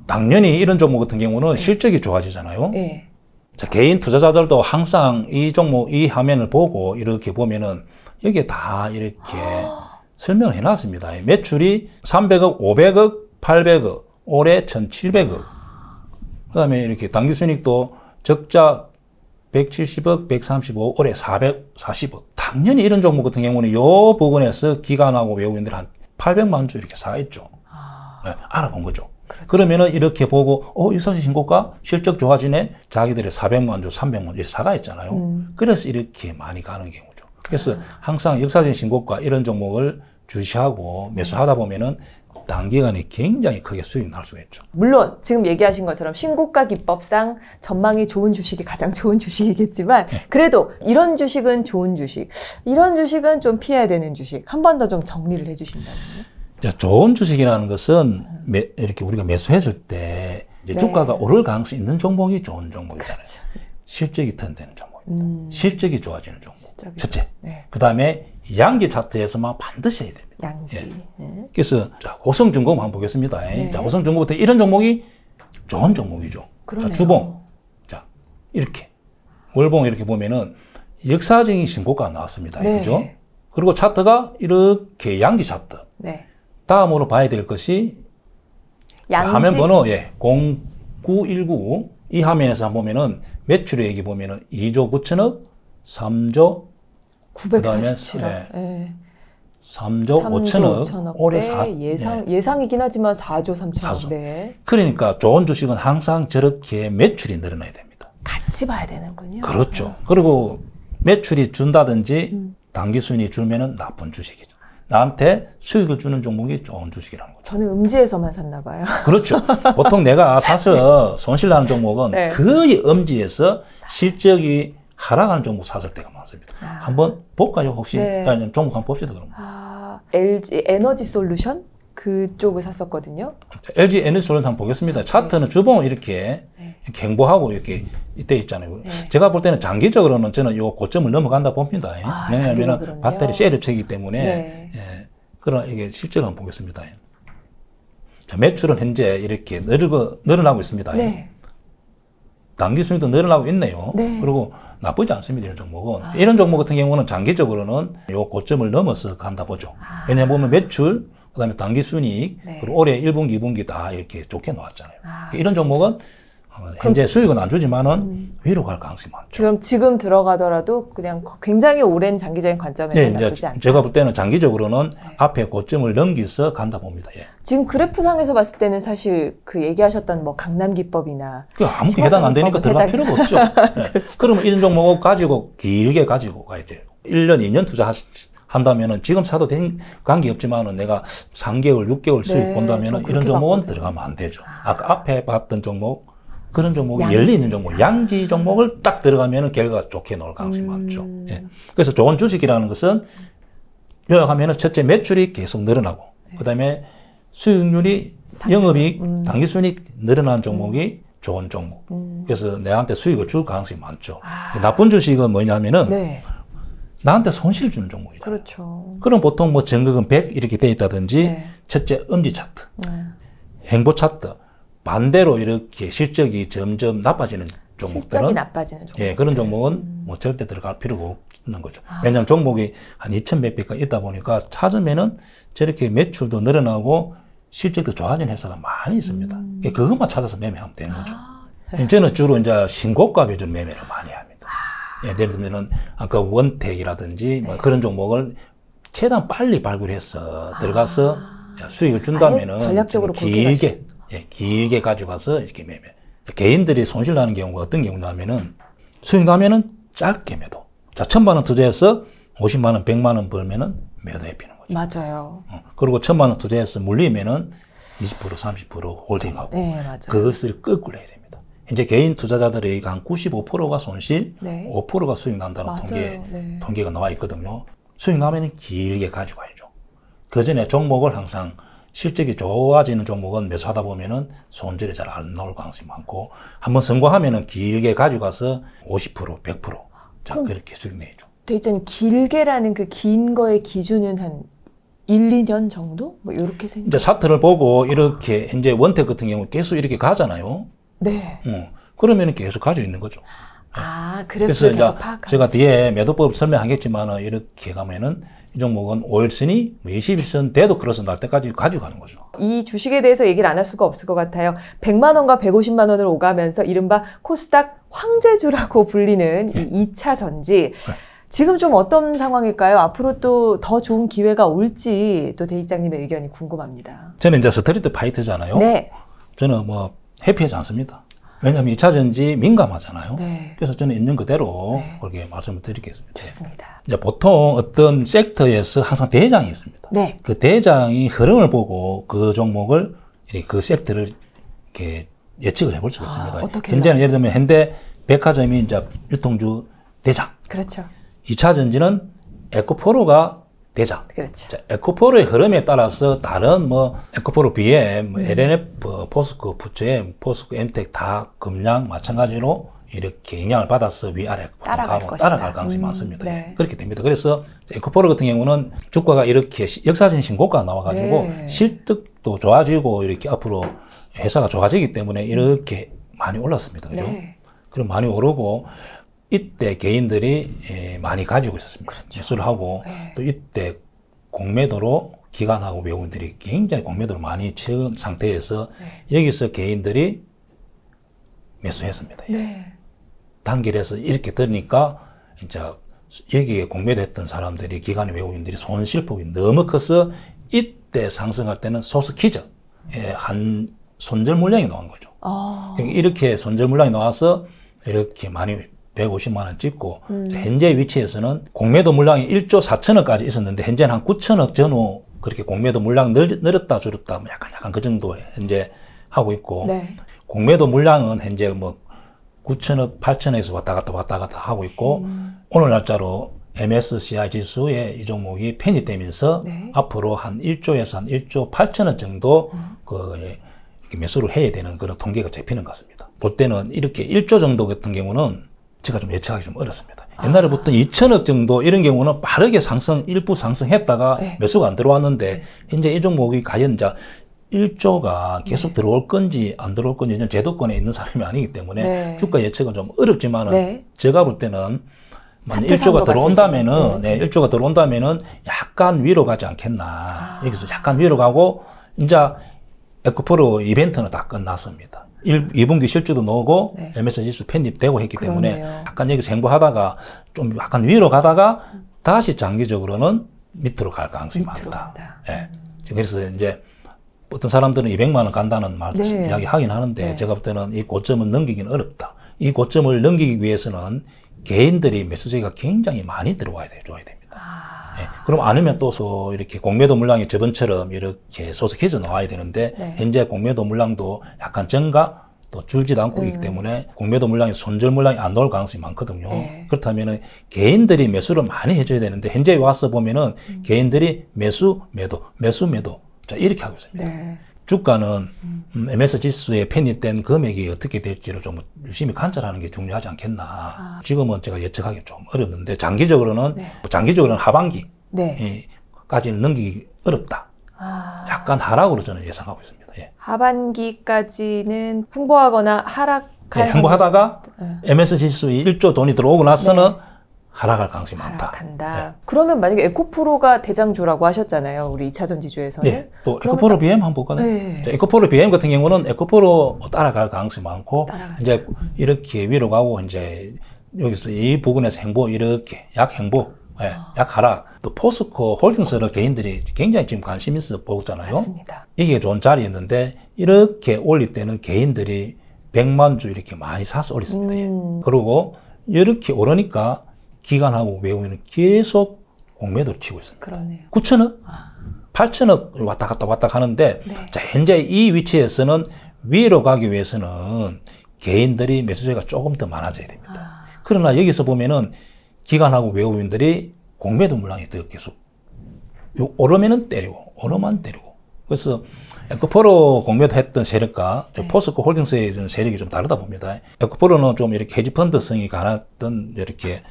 당연히 이런 종목 같은 경우는 실적이 좋아지잖아요. 네. 자, 개인 투자자들도 항상 이 종목, 이 화면을 보고 이렇게 보면은 여기에 다 이렇게 설명을 해놨습니다. 매출이 300억, 500억, 800억, 올해 1,700억. 그 다음에 이렇게 당기순이익도 적자 170억, 135억, 올해 440억. 당연히 이런 종목 같은 경우는 요 부분에서 기관하고 외국인들 한 800만 주 이렇게 사있죠. 네, 알아본 거죠. 그렇죠. 그러면은 이렇게 보고, 역사적인 신고가 실적 좋아지네? 자기들이 400만 주, 300만 주 이렇게 사가 있잖아요. 그래서 이렇게 많이 가는 경우죠. 그래서 항상 역사적인 신고가 이런 종목을 주시하고 매수하다 보면은 단기간에 굉장히 크게 수익이 날 수가 있죠. 물론 지금 얘기하신 것처럼 신고가 기법상 전망이 좋은 주식이 가장 좋은 주식이겠지만 그래도 이런 주식은 좋은 주식, 이런 주식은 좀 피해야 되는 주식 한 번 더 좀 정리를 해주신다면요? 자, 좋은 주식이라는 것은 이렇게 우리가 매수했을 때 이제 주가가 오를 가능성이 있는 종목이 좋은 종목이잖아요. 그렇죠. 실적이 튼튼한 종목입니다. 실적이 좋아지는 종목. 첫째. 네. 그 다음에 양기 차트에서만 반드시 해야 됩니다. 양지. 예. 네. 그래서 자, 호성중공 한번 보겠습니다. 네. 자, 호성중공부터 이런 종목이 좋은 종목이죠. 자, 주봉. 자, 이렇게. 월봉 이렇게 보면은 역사적인 신고가 나왔습니다. 네. 그죠? 그리고 차트가 이렇게 양기 차트. 네. 다음으로 봐야 될 것이 양지? 화면 번호 0919 이 화면에서 한번 보면은 매출액이 보면은 2조 9천억, 3조 947억. 네. 3조 5천억. 올해 예상이긴 하지만 4조 3천억. 네. 그러니까 좋은 주식은 항상 저렇게 매출이 늘어나야 됩니다. 같이 봐야 되는군요. 그렇죠. 그리고 매출이 준다든지 단기 수익이 줄면은 나쁜 주식이죠. 나한테 수익을 주는 종목이 좋은 주식이라는 거죠. 저는 음지에서만 샀나 봐요. 그렇죠. 보통 내가 사서 손실나는 종목은 네. 거의 음지에서 실적이 하락하는 종목 샀을 때가 많습니다. 한번 볼까요? 혹시 네. 종목 한번 봅시다. 그럼. LG 에너지 솔루션 그쪽을 샀었거든요. LG 에너지 솔루션 한번 보겠습니다. 차트는 주봉을 이렇게 행보하고 이렇게 돼 있잖아요. 네. 제가 볼 때는 장기적으로는 저는 요 고점을 넘어간다 봅니다. 왜냐하면 배터리 셀업체이기 때문에 네. 예, 그럼 이게 실제로 한번 보겠습니다. 자, 매출은 현재 이렇게 늘어나고 있습니다. 네. 단기 수익도 늘어나고 있네요. 네. 그리고 나쁘지 않습니다. 이런 종목은. 이런 종목 같은 경우는 장기적으로는 요 고점을 넘어서 간다 보죠. 왜냐하면 매출, 그 다음에 단기 순이익, 네. 그리고 올해 1분기, 2분기 다 이렇게 좋게 나왔잖아요. 이런 종목은 현재 수익은 안 주지만은 위로 갈 가능성이 많죠. 지금 들어가더라도 그냥 굉장히 오랜 장기적인 관점에서 네, 나쁘지 않다. 제가 볼 때는 장기적으로는 네. 앞에 고점을 넘기서 간다 봅니다. 예. 지금 그래프상에서 봤을 때는 사실 그 얘기하셨던 뭐 강남기법이나 아무게 해당 안 되니까 들어갈 필요가 없죠. 네. 그렇죠. 그러면 이런 종목을 가지고 길게 가지고 가야 돼요. 1년, 2년 투자한다면은 지금 사도 관계없지만은 내가 3개월, 6개월 수익 네, 본다면은 이런 종목은 들어가면 안 되죠. 아까 앞에 봤던 종목 그런 종목이 열려있는 종목, 양지 종목을 딱 들어가면 결과가 좋게 나올 가능성이 많죠. 예. 그래서 좋은 주식이라는 것은 요약하면 첫째 매출이 계속 늘어나고 네. 그 다음에 수익률이 영업이익, 당기순이익 늘어나는 종목이 좋은 종목. 그래서 내한테 수익을 줄 가능성이 많죠. 나쁜 주식은 뭐냐면은 네. 나한테 손실 주는 종목이죠. 그렇죠. 그럼 보통 뭐 전극은 100 이렇게 돼 있다든지 네. 첫째 음지 차트, 행보 차트 반대로 이렇게 실적이 점점 나빠지는 종목들은 실적이 나빠지는 종목. 예, 그런 종목은 뭐 절대 들어갈 필요가 없는 거죠. 왜냐하면 종목이 한 2,000 몇 배가 있다 보니까 찾으면은 저렇게 매출도 늘어나고 실적도 좋아지는 회사가 많이 있습니다. 그것만 찾아서 매매하면 되는 거죠. 저는 주로 이제 신고가 위주로 매매를 많이 합니다. 예를 들면은 아까 원택이라든지 뭐 그런 종목을 최대한 빨리 발굴해서 들어가서 수익을 준다면은 전략적으로 길게 가져가서 이렇게 매매. 개인들이 손실 나는 경우가 어떤 경우냐면은 수익 나면은 짧게 매도. 자, 1,000만 원 투자해서 50만 원, 100만 원 벌면은 매도해 피는 거죠. 맞아요. 그리고 1,000만 원 투자해서 물리면은 20%, 30% 홀딩하고. 네, 맞아요. 그것을 거꾸로 해야 됩니다. 이제 개인 투자자들의 한 95%가 손실, 네. 5%가 수익 난다는 통계가 나와 있거든요. 수익 나면 길게 가지고 가야죠. 그 전에 종목을 항상 실적이 좋아지는 종목은 매수하다 보면은 손절이 잘 안 나올 가능성이 많고, 한번 성공하면은 길게 가져가서 50%, 100%. 자, 그렇게 수익 내죠. 대리장님, 길게라는 그 긴 거의 기준은 한 1, 2년 정도? 뭐, 요렇게 생각. 이제 차트를 보고 이렇게, 이제 원택 같은 경우 계속 이렇게 가잖아요. 네. 그러면은 계속 가지고 있는 거죠. 아, 그래서 이제 계속 파악하는. 제가 뒤에 매도법 설명하겠지만, 이렇게 가면은 이 종목은 5일선이 21선 돼도 크로스 날 때까지 가지고 가는 거죠. 이 주식에 대해서 얘기를 안 할 수가 없을 것 같아요. 100만 원과 150만 원을 오가면서 이른바 코스닥 황제주라고 불리는 이 2차 전지. 지금 좀 어떤 상황일까요? 앞으로 또 더 좋은 기회가 올지 또 대입장님의 의견이 궁금합니다. 저는 이제 스트리트 파이터잖아요. 네. 저는 뭐 해피하지 않습니다. 왜냐하면 2차 전지 민감하잖아요. 네. 그래서 저는 있는 그대로 그렇게 말씀을 드리겠습니다. 좋습니다. 이제 보통 어떤 섹터에서 항상 대장이 있습니다. 네. 그 대장이 흐름을 보고 그 종목을, 그 섹터를 이렇게 예측을 해볼 수가 있습니다. 어떻게 현재는 예를 들면 현대 백화점이 이제 유통주 대장. 그렇죠. 2차 전지는 에코프로가 대장. 그렇죠. 자, 에코프로의 흐름에 따라서 다른 뭐 에코프로 BM, LNF, 포스코, 부처엠, 포스코, 엠텍 다 금량 마찬가지로 이렇게 영향을 받아서 위아래 따라갈 가능성이 많습니다. 네. 그렇게 됩니다. 그래서 에코프로 같은 경우는 주가가 이렇게 역사적인 신고가가 나와가지고 네. 실적도 좋아지고 이렇게 앞으로 회사가 좋아지기 때문에 이렇게 많이 올랐습니다. 그죠? 네. 그럼 많이 오르고 이때 개인들이 많이 가지고 있었습니다. 그렇죠. 매수를 하고 네. 또 이때 공매도로 기관하고 외국인들이 굉장히 공매도를 많이 채운 상태에서 여기서 개인들이 매수했습니다. 네. 단길에서 이렇게 들으니까 이제 여기에 공매도했던 사람들이 기관의 외국인들이 손실폭이 너무 커서 이때 상승할 때는 소스키즈 한 손절 물량이 나온 거죠. 이렇게 손절 물량이 나와서 이렇게 많이 150만 원 찍고 현재 위치에서는 공매도 물량이 1조 4천억까지 있었는데 현재는 한 9천억 전후 그렇게 공매도 물량 늘었다 줄었다 약간 그 정도 현재 하고 있고 네. 공매도 물량은 현재 뭐 9천억 8천억에서 왔다 갔다 하고 있고 오늘 날짜로 MSCI 지수에 이 종목이 편입되면서 네. 앞으로 한 1조에서 한 1조 8천억 정도 이렇게 매수를 해야 되는 그런 통계가 잡히는 것 같습니다. 볼 때는 이렇게 1조 정도 같은 경우는 제가 좀 예측하기 좀 어렵습니다. 옛날에부터 2천억 정도 이런 경우는 빠르게 일부 상승했다가 매수가 안 들어왔는데 현재 이 종목이 과연 이제 1조가 계속 들어올 건지 안 들어올 건지 제도권에 있는 사람이 아니기 때문에 주가 예측은 좀 어렵지만은 제가 볼 때는 만약 1조가 들어온다면은 1조가 들어온다면은 약간 위로 가지 않겠나. 여기서 약간 위로 가고 이제 에코프로 이벤트는 다 끝났습니다. 2분기 실주도 나오고 MS 지수 편입되고 했기 때문에 약간 여기서 행보하다가 좀 약간 위로 가다가 다시 장기적으로는 밑으로 갈 가능성이 많다. 예. 그래서 이제 어떤 사람들은 200만 원 간다는 말 이야기 하긴 하는데 제가 볼 때는 이 고점은 넘기기는 어렵다. 이 고점을 넘기기 위해서는 개인들이 매수세가 굉장히 많이 들어와야 됩니다. 예. 그럼 아니면 또 이렇게 공매도 물량이 저번처럼 이렇게 소스케져 나와야 되는데 현재 공매도 물량도 약간 증가 또 줄지도 않고 있기 때문에 공매도 물량이 손절 물량이 안 나올 가능성이 많거든요. 그렇다면은 개인들이 매수를 많이 해줘야 되는데 현재 와서 보면은 개인들이 매수 매도 자 이렇게 하고 있습니다. 주가는 MS 지수에 편입된 금액이 어떻게 될지를 좀 유심히 관찰하는 게 중요하지 않겠나. 지금은 제가 예측하기 좀 어렵는데 장기적으로는 하반기 까지는 넘기기 어렵다. 약간 하락으로 저는 예상하고 있습니다. 예. 하반기까지는 횡보하거나 하락할 횡보하다가 MS 지수에 1조 돈이 들어오고 나서는 하락할 가능성이 많다. 하락한다. 그러면 만약에 에코프로가 대장주라고 하셨잖아요. 우리 2차 전지주에서는. 또 에코프로 BM 한번 볼까요? 에코프로 BM 같은 경우는 에코프로 따라갈 가능성이 많고 이제 이렇게 위로 가고 이제 여기서 이 부분에서 행보 이렇게 약 하락. 또 포스코 홀딩스를 개인들이 굉장히 지금 관심 있어 보잖아요. 맞습니다. 이게 좋은 자리였는데 이렇게 올릴 때는 개인들이 100만 주 이렇게 많이 사서 올렸습니다. 그리고 이렇게 오르니까 기관하고 외국인은 계속 공매도를 치고 있습니다. 그러네요. 9천억, 8천억 왔다 갔다 하는데 자, 현재 이 위치에서는 위로 가기 위해서는 개인들이 매수세가 조금 더 많아져야 됩니다. 그러나 여기서 보면은 기관하고 외국인들이 공매도 물량이 더 계속 오르면은 때리고 오르면 때리고 그래서 에코프로 공매도 했던 세력과 포스코 홀딩스의 세력이 좀 다르다 봅니다. 에코프로는 좀 이렇게 헤지펀드성이 강했던 이렇게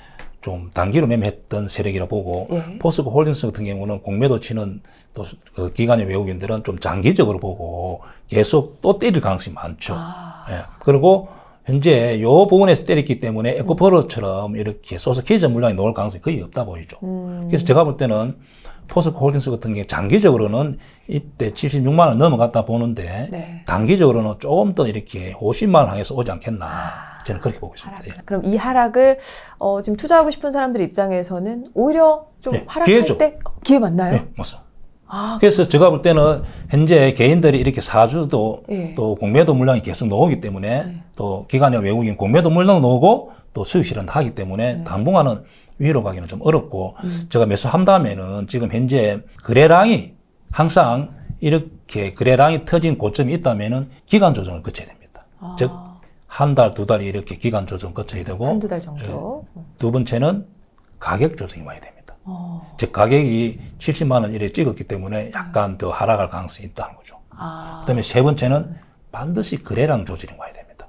좀 단기로 매매했던 세력이라 보고 포스코 홀딩스 같은 경우는 공매도 치는 또 그 기관의 외국인들은 좀 장기적으로 보고 계속 또 때릴 가능성이 많죠. 예. 그리고 현재 요 부분에서 때렸기 때문에 에코프로처럼 이렇게 소스케이저 물량이 나올 가능성이 거의 없다 보이죠. 그래서 제가 볼 때는 포스코 홀딩스 같은 경우 장기적으로는 이때 76만 원 넘어갔다 보는데 단기적으로는 조금 더 이렇게 50만 원 향해서 오지 않겠나. 저는 그렇게 보고 있습니다. 예. 그럼 이 하락을 지금 투자하고 싶은 사람들 입장에서는 오히려 좀 하락할 때 기회 맞나요? 네, 맞습니다. 그래서 제가 볼 때는 현재 개인들이 이렇게 사주도 또 공매도 물량이 계속 나오기 때문에 또 기관이나 외국인 공매도 물량 나오고 또 수익 실현하기 때문에 당분간은 위로 가기는 좀 어렵고 제가 매수한 다음에는 지금 현재 거래량이 항상 이렇게 거래량이 터진 고점이 있다면은 기간 조정을 거쳐야 됩니다. 즉 한 달, 두 달 이렇게 기간 조정 거쳐야 되고 한두 달 정도. 두 번째는 가격 조정이 와야 됩니다. 즉 가격이 70만 원 이래 찍었기 때문에 약간 더 하락할 가능성이 있다는 거죠. 그다음에 세 번째는 반드시 거래량 조절이 와야 됩니다.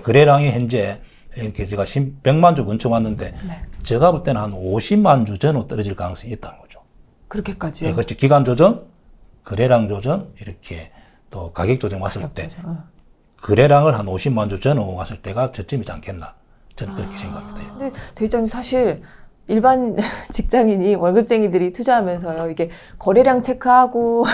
거래량이 현재 이렇게 제가 100만 주 근처 왔는데 제가 볼 때는 한 50만 주 전후 떨어질 가능성이 있다는 거죠. 그렇게까지요? 네, 그렇죠. 기간 조정, 거래량 조정 이렇게 또 가격 조정 왔을 때 거래량을 한 50만 주 전후 왔을 때가 저점이지 않겠나. 저는 그렇게 생각합니다. 근데 대장님 사실 일반 직장인이 월급쟁이들이 투자하면서요. 이게 거래량 체크하고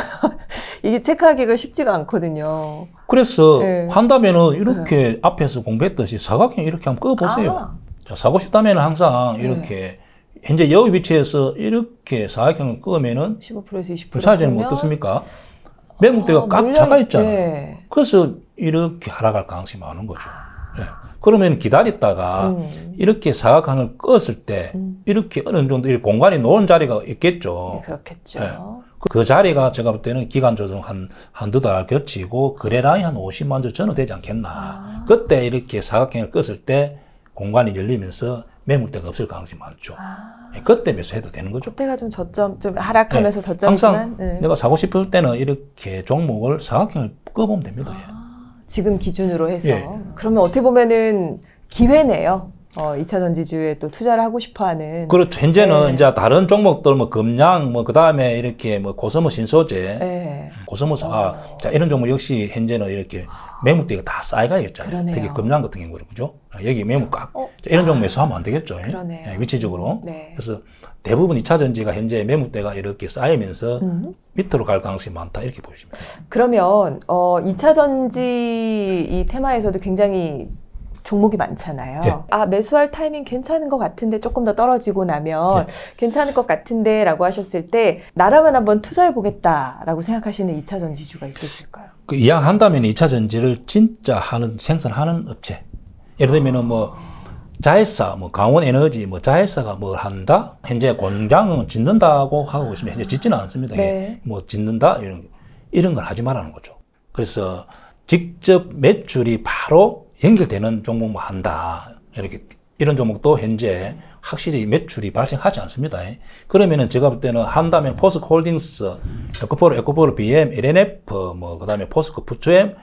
이게 체크하기가 쉽지가 않거든요. 그래서 한다면은 이렇게 앞에서 공부했듯이 사각형 이렇게 한번 꺼보세요. 자, 사고 싶다면 항상 이렇게 현재 여기 위치에서 이렇게 사각형을 끄면은 15%에서 20% 불사지는 어떻습니까? 매물대가 꽉 차가 있잖아요. 그래서 이렇게 하락할 가능성이 많은 거죠. 그러면 기다렸다가 이렇게 사각형을 껐을 때 이렇게 어느 정도 공간이 놓은 자리가 있겠죠. 그렇겠죠. 그 자리가 제가 볼 때는 기간 조정 한두 달 거치고 거래량이 한 50만 주 전후 되지 않겠나. 그때 이렇게 사각형을 껐을 때 공간이 열리면서 매물대가 없을 가능성이 많죠. 그때 매수해도 되는 거죠. 그때가 좀 저점, 좀 하락하면서 저점이지만 항상 내가 사고 싶을 때는 이렇게 종목을 사각형을 꺼보면 됩니다. 지금 기준으로 해서. 그러면 어떻게 보면은 기회네요. 2차 전지주에 또 투자를 하고 싶어 하는. 그렇죠. 현재는 이제 다른 종목들 뭐 금양 뭐 그다음에 이렇게 뭐 고서머 신소재, 고서머 자 이런 종목 역시 현재는 이렇게 매물대가 다 쌓여가 있잖아요. 특히 금양 같은 경우는 그죠? 여기 매물 꽉. 이런 종목 매수하면 안 되겠죠. 위치적으로. 그래서 대부분 2차 전지가 현재 매물대가 이렇게 쌓이면서 밑으로 갈 가능성이 많다 이렇게 보여집니다. 그러면 2차 전지 이 테마에서도 굉장히 종목이 많잖아요. 매수할 타이밍 괜찮은 것 같은데 조금 더 떨어지고 나면 괜찮을 것 같은데 라고 하셨을 때 나라면 한번 투자해 보겠다라고 생각하시는 2차 전지주가 있으실까요? 그 이왕한다면 2차 전지를 진짜 생산하는 업체. 예를 들면 뭐 자회사, 뭐 강원에너지, 뭐 자회사가 뭐 한다? 현재 공장은 짓는다고 하고 있으면 현재 짓지는 않습니다. 뭐 짓는다? 이런 걸 하지 말라는 거죠. 그래서 직접 매출이 바로 연결되는 종목만 한다. 이런 종목도 현재 확실히 매출이 발생하지 않습니다. 그러면은 제가 볼 때는 한다면 포스코 홀딩스, 에코프로 BM, LNF, 뭐, 그 다음에 포스코 푸츠엠,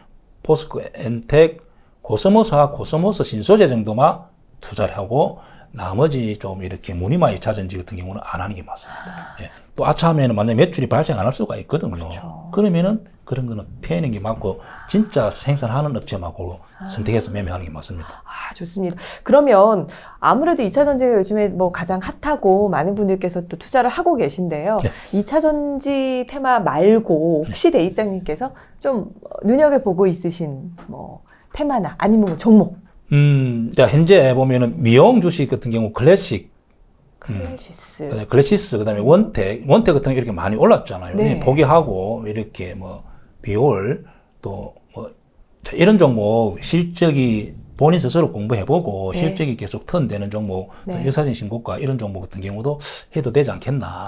포스코 엔텍, 고스모스와 고스모스 신소재 정도만 투자를 하고 나머지 좀 이렇게 무늬마 2차 전지 같은 경우는 안 하는 게 맞습니다. 또 아차하면 만약 매출이 발생 안 할 수가 있거든요. 그러면은 그런 거는 피하는 게 맞고 진짜 생산하는 업체만고 선택해서 매매하는 게 맞습니다. 좋습니다. 그러면 아무래도 2차 전지가 요즘에 뭐 가장 핫하고 많은 분들께서 또 투자를 하고 계신데요. 2차 전지 테마 말고 혹시 대입장님께서 좀 눈여겨보고 있으신 뭐 테마나 아니면 뭐 종목? 자, 현재 보면은 미용 주식 같은 경우 클래시스, 그 다음에 원택 같은 게 이렇게 많이 올랐잖아요. 포기하고 이렇게 뭐 비올 또 뭐 이런 종목 실적이 본인 스스로 공부해보고 실적이 계속 턴되는 종목, 역사적인 신고가 이런 종목 같은 경우도 해도 되지 않겠나.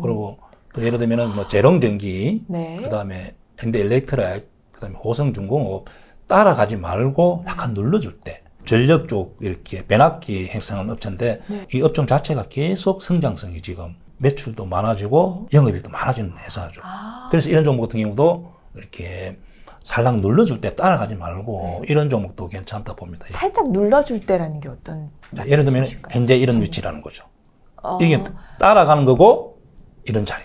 그리고 또 예를 들면은 뭐 재롱전기, 그 다음에 현대일렉트릭, 그 다음에 호성중공업 따라가지 말고 약간 눌러줄 때 전력 쪽 이렇게 변압기 행사하는 업체인데 네. 이 업종 자체가 계속 성장성이 지금 매출도 많아지고 영업이익도 많아지는 회사죠. 그래서 이런 종목 같은 경우도 이렇게 살짝 눌러줄 때 따라가지 말고 네. 이런 종목도 괜찮다 봅니다. 살짝 눌러줄 때라는 게 어떤? 자, 예를 들면 현재 이런 위치라는 거죠. 이게 따라가는 거고 이런 자리.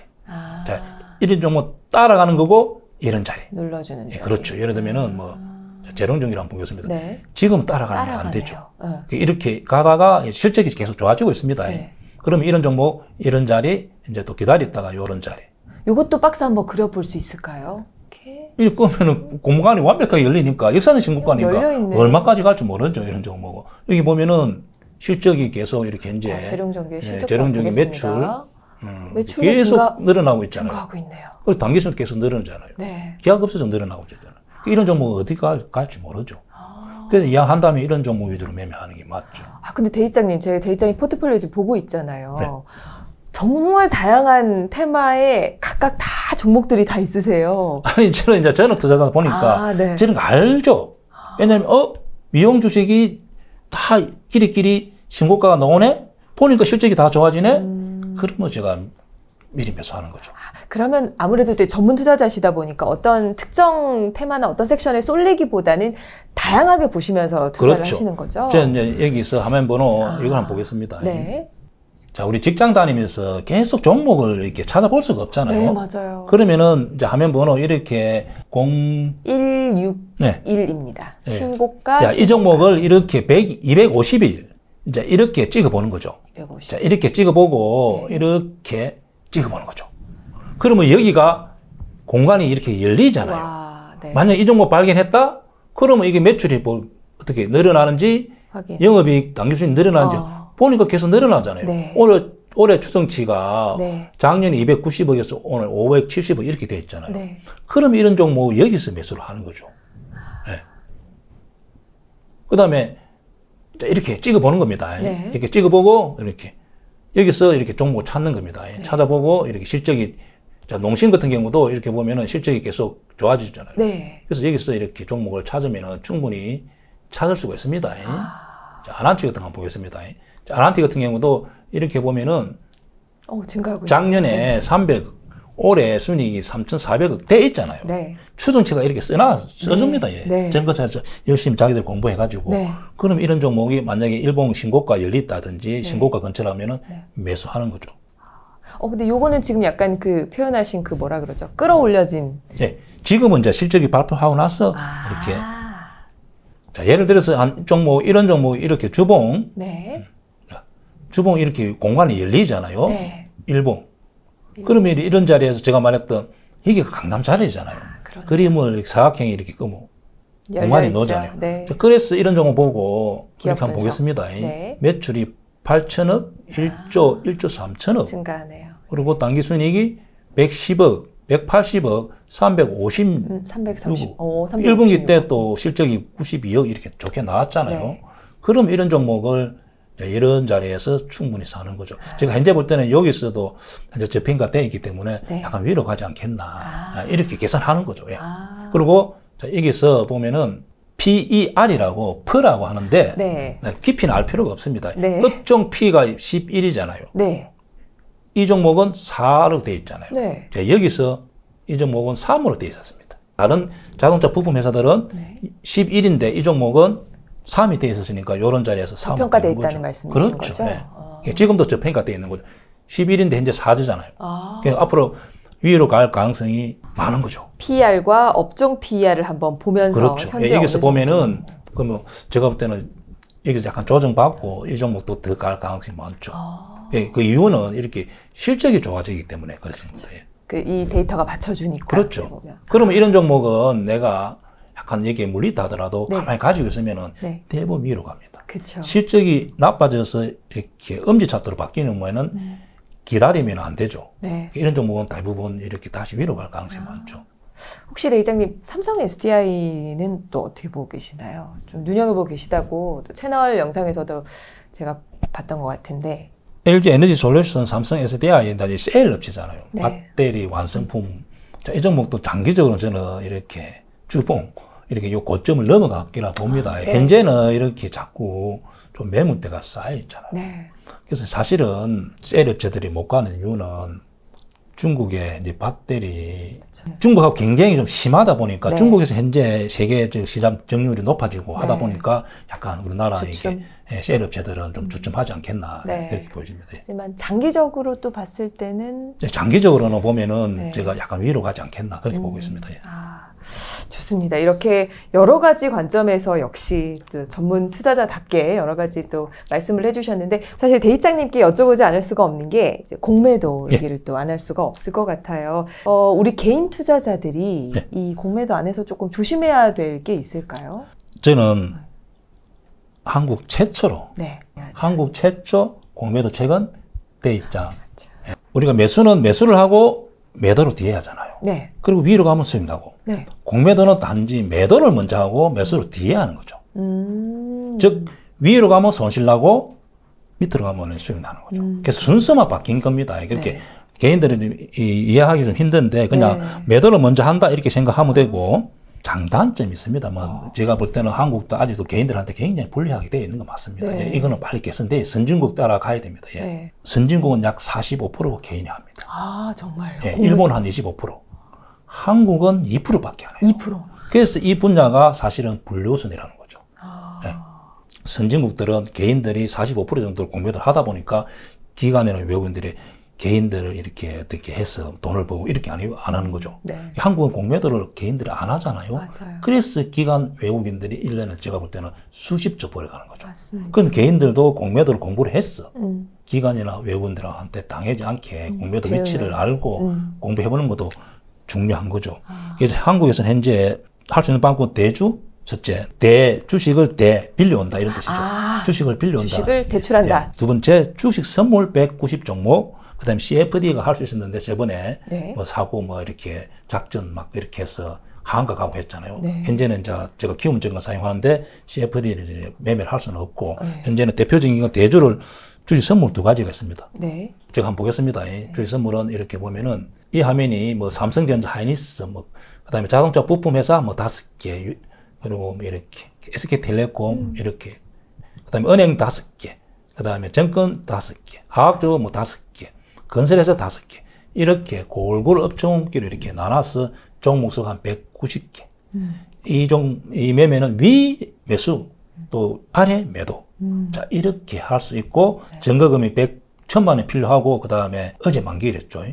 자, 이런 종목 따라가는 거고 이런 자리. 눌러주는 자리. 예, 그렇죠. 예를 들면은 뭐 재롱전기를 한번 보겠습니다. 네. 지금 따라가면 안 되죠. 이렇게 가다가 실적이 계속 좋아지고 있습니다. 네. 그럼 이런 종목 이런 자리 이제 또 기다렸다가 이런 자리. 이것도 박스 한번 그려볼 수 있을까요? 이렇게 끄면은 공간이 완벽하게 열리니까 역사는 신고가니까 얼마까지 갈지 모르죠. 이런 종목. 여기 보면은 실적이 계속 이렇게 현재 재롱전기 실적 재롱전기 매출 계속 늘어나고 있잖아요. 증가하고 있네요. 그리고 단기순 계속 늘어나잖아요. 네. 기하급수도 늘어나고 있잖아요. 이런 종목 어디 갈지 모르죠. 그래서 이왕한다면 이런 종목 위주로 매매하는 게 맞죠. 근데 대리장님, 제가 대리장님 포트폴리오 지금 보고 있잖아요. 네. 정말 다양한 테마에 각각 다 종목들이 다 있으세요. 아니, 저는 이제 전업 투자다 보니까 네. 저는 알죠. 왜냐면, 미용 주식이 다 끼리끼리 신고가가 나오네? 보니까 실적이 다 좋아지네? 그러면 제가 미리 매수하는 거죠. 그러면 아무래도 이제 전문 투자자시다 보니까 어떤 특정 테마나 어떤 섹션에 쏠리기보다는 다양하게 보시면서 투자를 그렇죠. 하시는 거죠. 저 이제 여기서 화면 번호 이걸 한번 보겠습니다. 네. 자, 우리 직장 다니면서 계속 종목을 이렇게 찾아볼 수가 없잖아요. 네, 맞아요. 그러면은 이제 화면 번호 이렇게 0161입니다. 네. 신고가. 자, 이 종목을 이렇게 250일 이제 이렇게 찍어보는 거죠. 250. 자, 이렇게 찍어보고 네. 이렇게 찍어보는 거죠. 그러면 여기가 공간이 이렇게 열리잖아요. 와, 네. 만약 이 종목 발견했다? 그러면 이게 매출이 뭐 어떻게 늘어나는지 확인. 영업이익 당기순이 늘어나는지 보니까 계속 늘어나잖아요. 네. 올해 추정치가 네. 작년에 290억에서 오늘 570억 이렇게 돼 있잖아요. 네. 그럼 이런 종목 여기서 매수를 하는 거죠. 네. 그 다음에 이렇게 찍어보는 겁니다. 네. 이렇게 찍어보고 이렇게 여기서 이렇게 종목을 찾는 겁니다. 네. 찾아보고 이렇게 실적이 자, 농심 같은 경우도 이렇게 보면은 실적이 계속 좋아지잖아요. 네. 그래서 여기서 이렇게 종목을 찾으면 충분히 찾을 수가 있습니다. 자, 아난티 같은 거 한번 보겠습니다. 자, 아난티 같은 경우도 이렇게 보면은 작년에 300억, 올해 순이익이 3,400억 돼 있잖아요. 네. 추정치가 이렇게 써줍니다. 네. 네. 전거사에서 열심히 자기들 공부해가지고. 네. 그럼 이런 종목이 만약에 일봉 신고가 열렸다든지 네. 신고가 근처라면은 네. 매수하는 거죠. 근데 요거는 지금 약간 그 표현하신 그 뭐라 그러죠? 끌어올려진. 네. 지금은 이제 실적이 발표하고 나서 이렇게. 자, 예를 들어서 한 종목, 이런 종목 이렇게 주봉. 네. 주봉 이렇게 공간이 열리잖아요. 네. 일봉. 그러면 이런 자리에서 제가 말했던 이게 강남 자리잖아요. 그림을 사각형이 이렇게 공간이 넣잖아요. 네. 그래서 이런 종목 보고 이렇게 한번 보겠습니다. 네. 매출이 8천억, 1조 3천억. 증가하네요. 그리고 당기순이익이 110억, 180억, 330억. 1분기 때 또 실적이 92억 이렇게 좋게 나왔잖아요. 네. 그럼 이런 종목을 이런 자리에서 충분히 사는 거죠. 제가 현재 볼 때는 여기서도 현재 저평가 돼 있기 때문에 네. 약간 위로 가지 않겠나. 이렇게 계산하는 거죠. 예. 그리고 자, 여기서 보면은 PER이라고 P라고 하는데 네. 깊이는 알 필요가 없습니다. 네. 끝종 P가 11이잖아요. 네. 이 종목은 4로 돼 있잖아요. 네. 자, 여기서 이 종목은 3으로 돼 있었습니다. 다른 자동차 부품 회사들은 네. 11인데 이 종목은 3이 돼 있었으니까 이런 자리에서 3으로 저평가돼 있다는 말씀이신 그렇죠. 거죠? 네. 지금도 저평가돼 있는 거죠. 11인데 현재 4주잖아요. 그러니까 앞으로 위로 갈 가능성이 많은 거죠. PER과 업종 PER을 한번 보면서 그렇죠. 현재 여기서 보면은 그러면 제가 볼 때는 여기서 약간 조정받고 이 종목도 더 갈 가능성이 많죠. 그 이유는 이렇게 실적이 좋아지기 때문에 그렇습니다. 그렇죠. 이 데이터가 받쳐주니까. 그렇죠. 그러면 이런 종목은 내가 약간 여기에 물리다 하더라도 네. 가만히 가지고 있으면은 네. 대부분 위로 갑니다. 그쵸. 실적이 나빠져서 이렇게 엄지차트로 바뀌는 거에는 기다리면 안 되죠. 네. 이런 종목은 대부분 이렇게 다시 위로 갈 가능성이 많죠. 혹시 네 이장님 삼성 SDI는 또 어떻게 보고 계시나요? 좀 눈여겨보고 계시다고 또 채널 영상에서도 제가 봤던 것 같은데. LG 에너지 솔루션, 삼성 SDI 다 세일 업체잖아요. 네. 배터리 완성품. 자, 이 종목도 장기적으로 저는 이렇게 주봉 이렇게 요 고점을 넘어갔기라 봅니다. 네. 현재는 이렇게 자꾸 좀 매물대가 쌓여 있잖아요. 네. 그래서 사실은 셀업체들이 못 가는 이유는 중국의 이제 배터리, 중국하고 경쟁이 좀 심하다 보니까 네. 중국에서 현재 세계 시장 점유율이 높아지고 네. 하다 보니까 약간 우리나라 이게 셀업체들은 좀 주춤하지 않겠나 네. 그렇게 보여집니다. 하지만 장기적으로 또 봤을 때는 네, 장기적으로는 보면은 네. 제가 약간 위로 가지 않겠나 그렇게 보고 있습니다. 예. 좋습니다. 이렇게 여러 가지 관점에서 역시 또 전문 투자자답게 여러 가지 또 말씀을 해주셨는데 사실 대입장님께 여쭤보지 않을 수가 없는 게 이제 공매도 얘기를 또 안 할 수가 없을 것 같아요. 우리 개인 투자자들이 이 공매도 안에서 조금 조심해야 될 게 있을까요? 저는 한국 최초로 한국 최초 공매도 최근 대입장 우리가 매수를 하고 매도를 뒤에 하잖아요. 네. 그리고 위로 가면 수익 나고 네. 공매도는 단지 매도를 먼저 하고 매수를 뒤에 하는 거죠. 즉 위로 가면 손실 나고 밑으로 가면 수익 나는 거죠. 그래서 순서만 바뀐 겁니다. 그렇게 네. 개인들이 이해하기 좀 힘든데 그냥 네. 매도를 먼저 한다 이렇게 생각하면 되고 장단점이 있습니다. 뭐 제가 볼 때는 한국도 아직도 개인들한테 굉장히 불리하게 되어 있는 거 맞습니다. 네. 이거는 빨리 개선돼 선진국 따라가야 됩니다. 예. 네. 선진국은 약 45%가 개인이 합니다. 아 정말요? 예, 일본은 한 25%, 한국은 2%밖에 안 해요. 2%. 그래서 이 분야가 사실은 불로순이라는 거죠. 예. 선진국들은 개인들이 45% 정도를 공매도를 하다 보니까 기관이나 외국인들이 개인들을 이렇게 어떻게 해서 돈을 벌고 이렇게 안 하는 거죠. 네. 한국은 공매도를 개인들이 안 하잖아요. 맞아요. 그래서 기관 외국인들이 1년에 제가 볼 때는 수십조 벌어가는 거죠. 맞습니다. 그럼 개인들도 공매도를 공부를 했어. 기관이나 외국인들한테 당하지 않게 공매도 위치를 알고 공부해보는 것도 중요한 거죠. 그래서 한국에서는 현재 할 수 있는 방법은 대주, 첫째, 주식을 빌려온다 이런 뜻이죠. 주식을 빌려온다. 주식을 대출한다. 예. 두 번째, 주식 선물 190 종목. 그 다음에 CFD가 할 수 있었는데 저번에 네. 뭐 사고 뭐 이렇게 작전 막 이렇게 해서 하한가 가고 했잖아요. 네. 현재는 이제 제가 키움증권 사용하는데 CFD를 이제 매매를 할 수는 없고 현재는 대표적인 건 대주를 주식 선물 2가지가 있습니다. 네. 제가 한번 보겠습니다. 주식 선물은 이렇게 보면은 이 화면이 뭐 삼성전자, 하이닉스, 뭐 그다음에 자동차 부품 회사 뭐 5개 그리고 뭐 이렇게 SK텔레콤 이렇게 그다음에 은행 5개 그다음에 정권 5개 화학조 뭐 5개 건설회사 5개 이렇게 골고루 업종끼리 이렇게 나눠서 종목수 한 190개. 이 매매는 위 매수 또 아래 매도. 자 이렇게 할 수 있고 증거금이 1,000만 원 필요하고 그 다음에 어제 만기일했죠.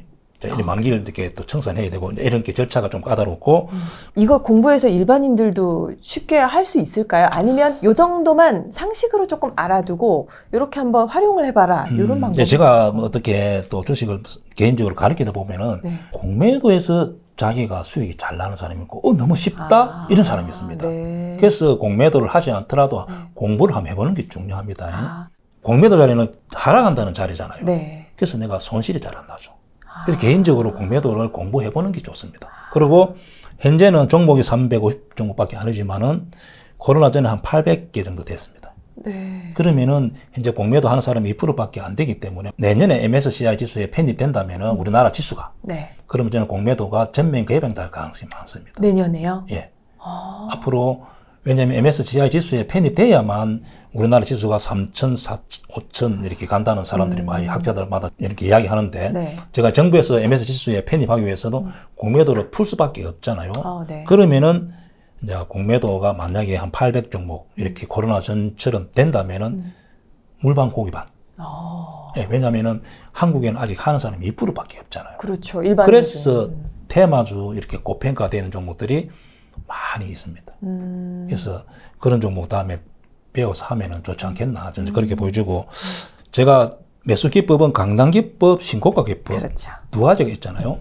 이 만기를 이렇게 또 청산해야 되고 이런 게 절차가 좀 까다롭고 이걸 공부해서 일반인들도 쉽게 할 수 있을까요? 아니면 요 정도만 상식으로 조금 알아두고 이렇게 한번 활용을 해봐라 이런 방법. 제가 뭐 어떻게 또 주식을 개인적으로 가르치다 보면은 공매도에서 자기가 수익이 잘 나는 사람이 있고 너무 쉽다 이런 사람이 있습니다. 네. 그래서 공매도를 하지 않더라도 공부를 한번 해보는 게 중요합니다. 공매도 자리는 하락한다는 자리잖아요. 네. 그래서 내가 손실이 잘 안 나죠. 그래서 개인적으로 공매도를 공부해보는 게 좋습니다. 그리고 현재는 종목이 350 종목밖에 안 되지만은 코로나 전에 한 800개 정도 됐습니다. 네. 그러면은 현재 공매도 하는 사람이 2%밖에 안 되기 때문에 내년에 MSCI 지수에 편입된다면은 우리나라 지수가 그러면 저는 공매도가 전면 개방될 가능성이 많습니다. 내년에요? 예. 앞으로 왜냐하면 MSCI 지수에 편입돼야만 우리나라 지수가 3,000, 4,000, 5,000 이렇게 간다는 사람들이 많이 학자들마다 이렇게 이야기하는데 제가 정부에서 MSCI 지수에 편입하기 위해서도 공매도를 풀 수밖에 없잖아요. 네. 그러면은 이제 공매도가 만약에 한 800 종목 이렇게 코로나 전처럼 된다면은 물반 고기반. 예, 왜냐하면은 한국에는 아직 하는 사람이 2%밖에 없잖아요. 그렇죠. 일반. 그래서 테마주 이렇게 고평가되는 종목들이 많이 있습니다. 그래서 그런 종목 다음에 배워서 하면은 좋지 않겠나 저는 그렇게 보여주고 제가 매수 기법은 강당 기법, 신고가 기법 그렇죠. 2가지가 있잖아요.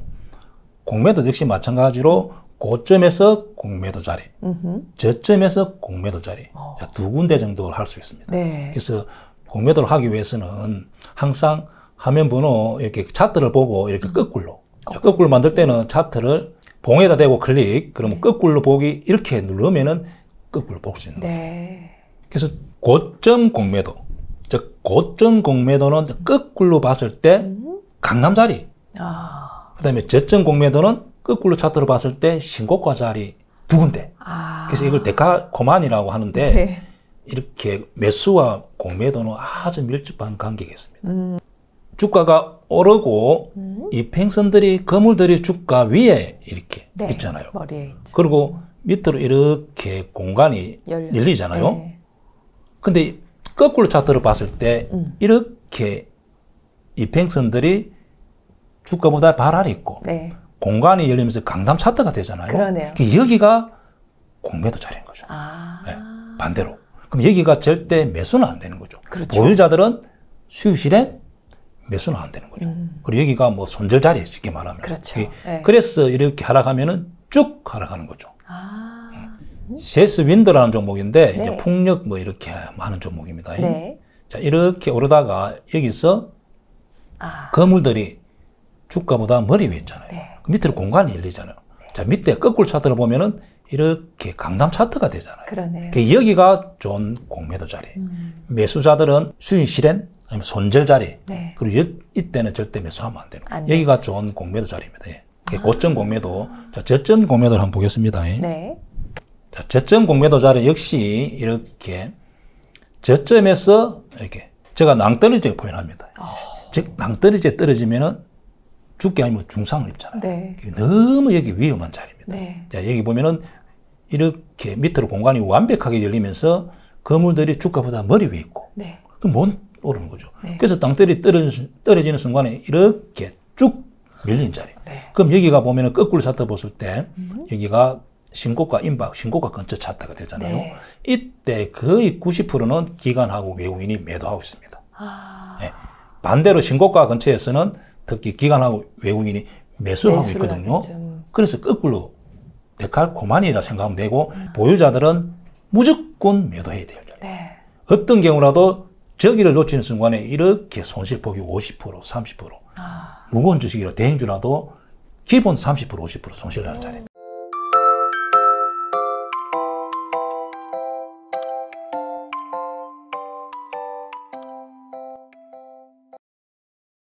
공매도 역시 마찬가지로 고점에서 공매도 자리, 저점에서 공매도 자리 자, 2군데 정도 할 수 있습니다. 네. 그래서 공매도를 하기 위해서는 항상 화면 번호 이렇게 차트를 보고 이렇게 거꾸로 자, 거꾸로 만들 때는 차트를 봉에다 대고 클릭 그러면 거꾸로 보기 이렇게 누르면은 거꾸로 볼 수 있는 거예요. 그래서 고점 공매도, 즉 고점 공매도는 거꾸로 봤을 때 강남 자리, 그다음에 저점 공매도는 거꾸로 차트로 봤을 때 신고가 자리 두 군데. 그래서 이걸 데칼코만이라고 하는데 네. 이렇게 매수와 공매도는 아주 밀접한 관계가 있습니다. 주가가 오르고 이 팽선들이 거물들이 주가 위에 이렇게 네. 있잖아요. 머리에 있죠. 그리고 밑으로 이렇게 공간이 열리잖아요. 네. 근데 거꾸로 차트를 봤을 때 이렇게 이 팽선들이 주가보다 발 아래 있고 네. 공간이 열리면서 강남 차트가 되잖아요. 그러네요. 여기가 공매도 자리인 거죠. 네, 반대로. 그럼 여기가 절대 매수는 안 되는 거죠. 그렇죠. 보유자들은 수익 실현, 매수는 안 되는 거죠. 그리고 여기가 뭐 손절 자리에 쉽게 말하면. 그렇죠. 네. 그래서 이렇게 하락하면은 쭉 하락하는 거죠. 셰스 윈드라는 종목인데 네. 이제 풍력 뭐 이렇게 하는 종목입니다. 네. 자, 이렇게 오르다가 여기서 거물들이 주가보다 머리 위에 있잖아요. 네. 밑으로 공간이 열리잖아요. 자, 밑에 거꾸로 차트를 보면은 이렇게 강남 차트가 되잖아요. 그러네요. 여기가 좋은 공매도 자리. 매수자들은 수익 실현, 아니면 손절 자리. 네. 그리고 이때는 절대 매수하면 안 되는 거예요. 여기가 좋은 공매도 자리입니다. 예. 고점 공매도. 자, 저점 공매도를 한번 보겠습니다. 네. 자, 저점 공매도 자리 역시 이렇게 저점에서 이렇게 제가 낭떠러지에 표현합니다. 즉, 낭떠러지에 떨어지면은 죽게 아니면 중상을 입잖아요. 네. 너무 여기 위험한 자리입니다. 네. 자, 여기 보면은 이렇게 밑으로 공간이 완벽하게 열리면서 거물들이 주가보다 머리 위에 있고, 네. 그럼 못 오르는 거죠. 네. 그래서 땅들이 떨어지는 순간에 이렇게 쭉 밀린 자리. 네. 그럼 여기가 보면은 거꾸로 차트 봤을 때 여기가 신고가 임박, 신고가 근처 차트가 되잖아요. 네. 이때 거의 90%는 기관하고 외국인이 매도하고 있습니다. 네. 반대로 신고가 근처에서는 특히 기관하고 외국인이 매수를 하고 있거든요. 그래서 거꾸로 데칼코만이라 생각하면 되고 보유자들은 무조건 매도해야 돼요. 네. 어떤 경우라도 저기를 놓치는 순간에 이렇게 손실폭이 50%, 30%. 무거운 주식이라 대행주라도 기본 30%, 50% 손실을 하는 자리입니다.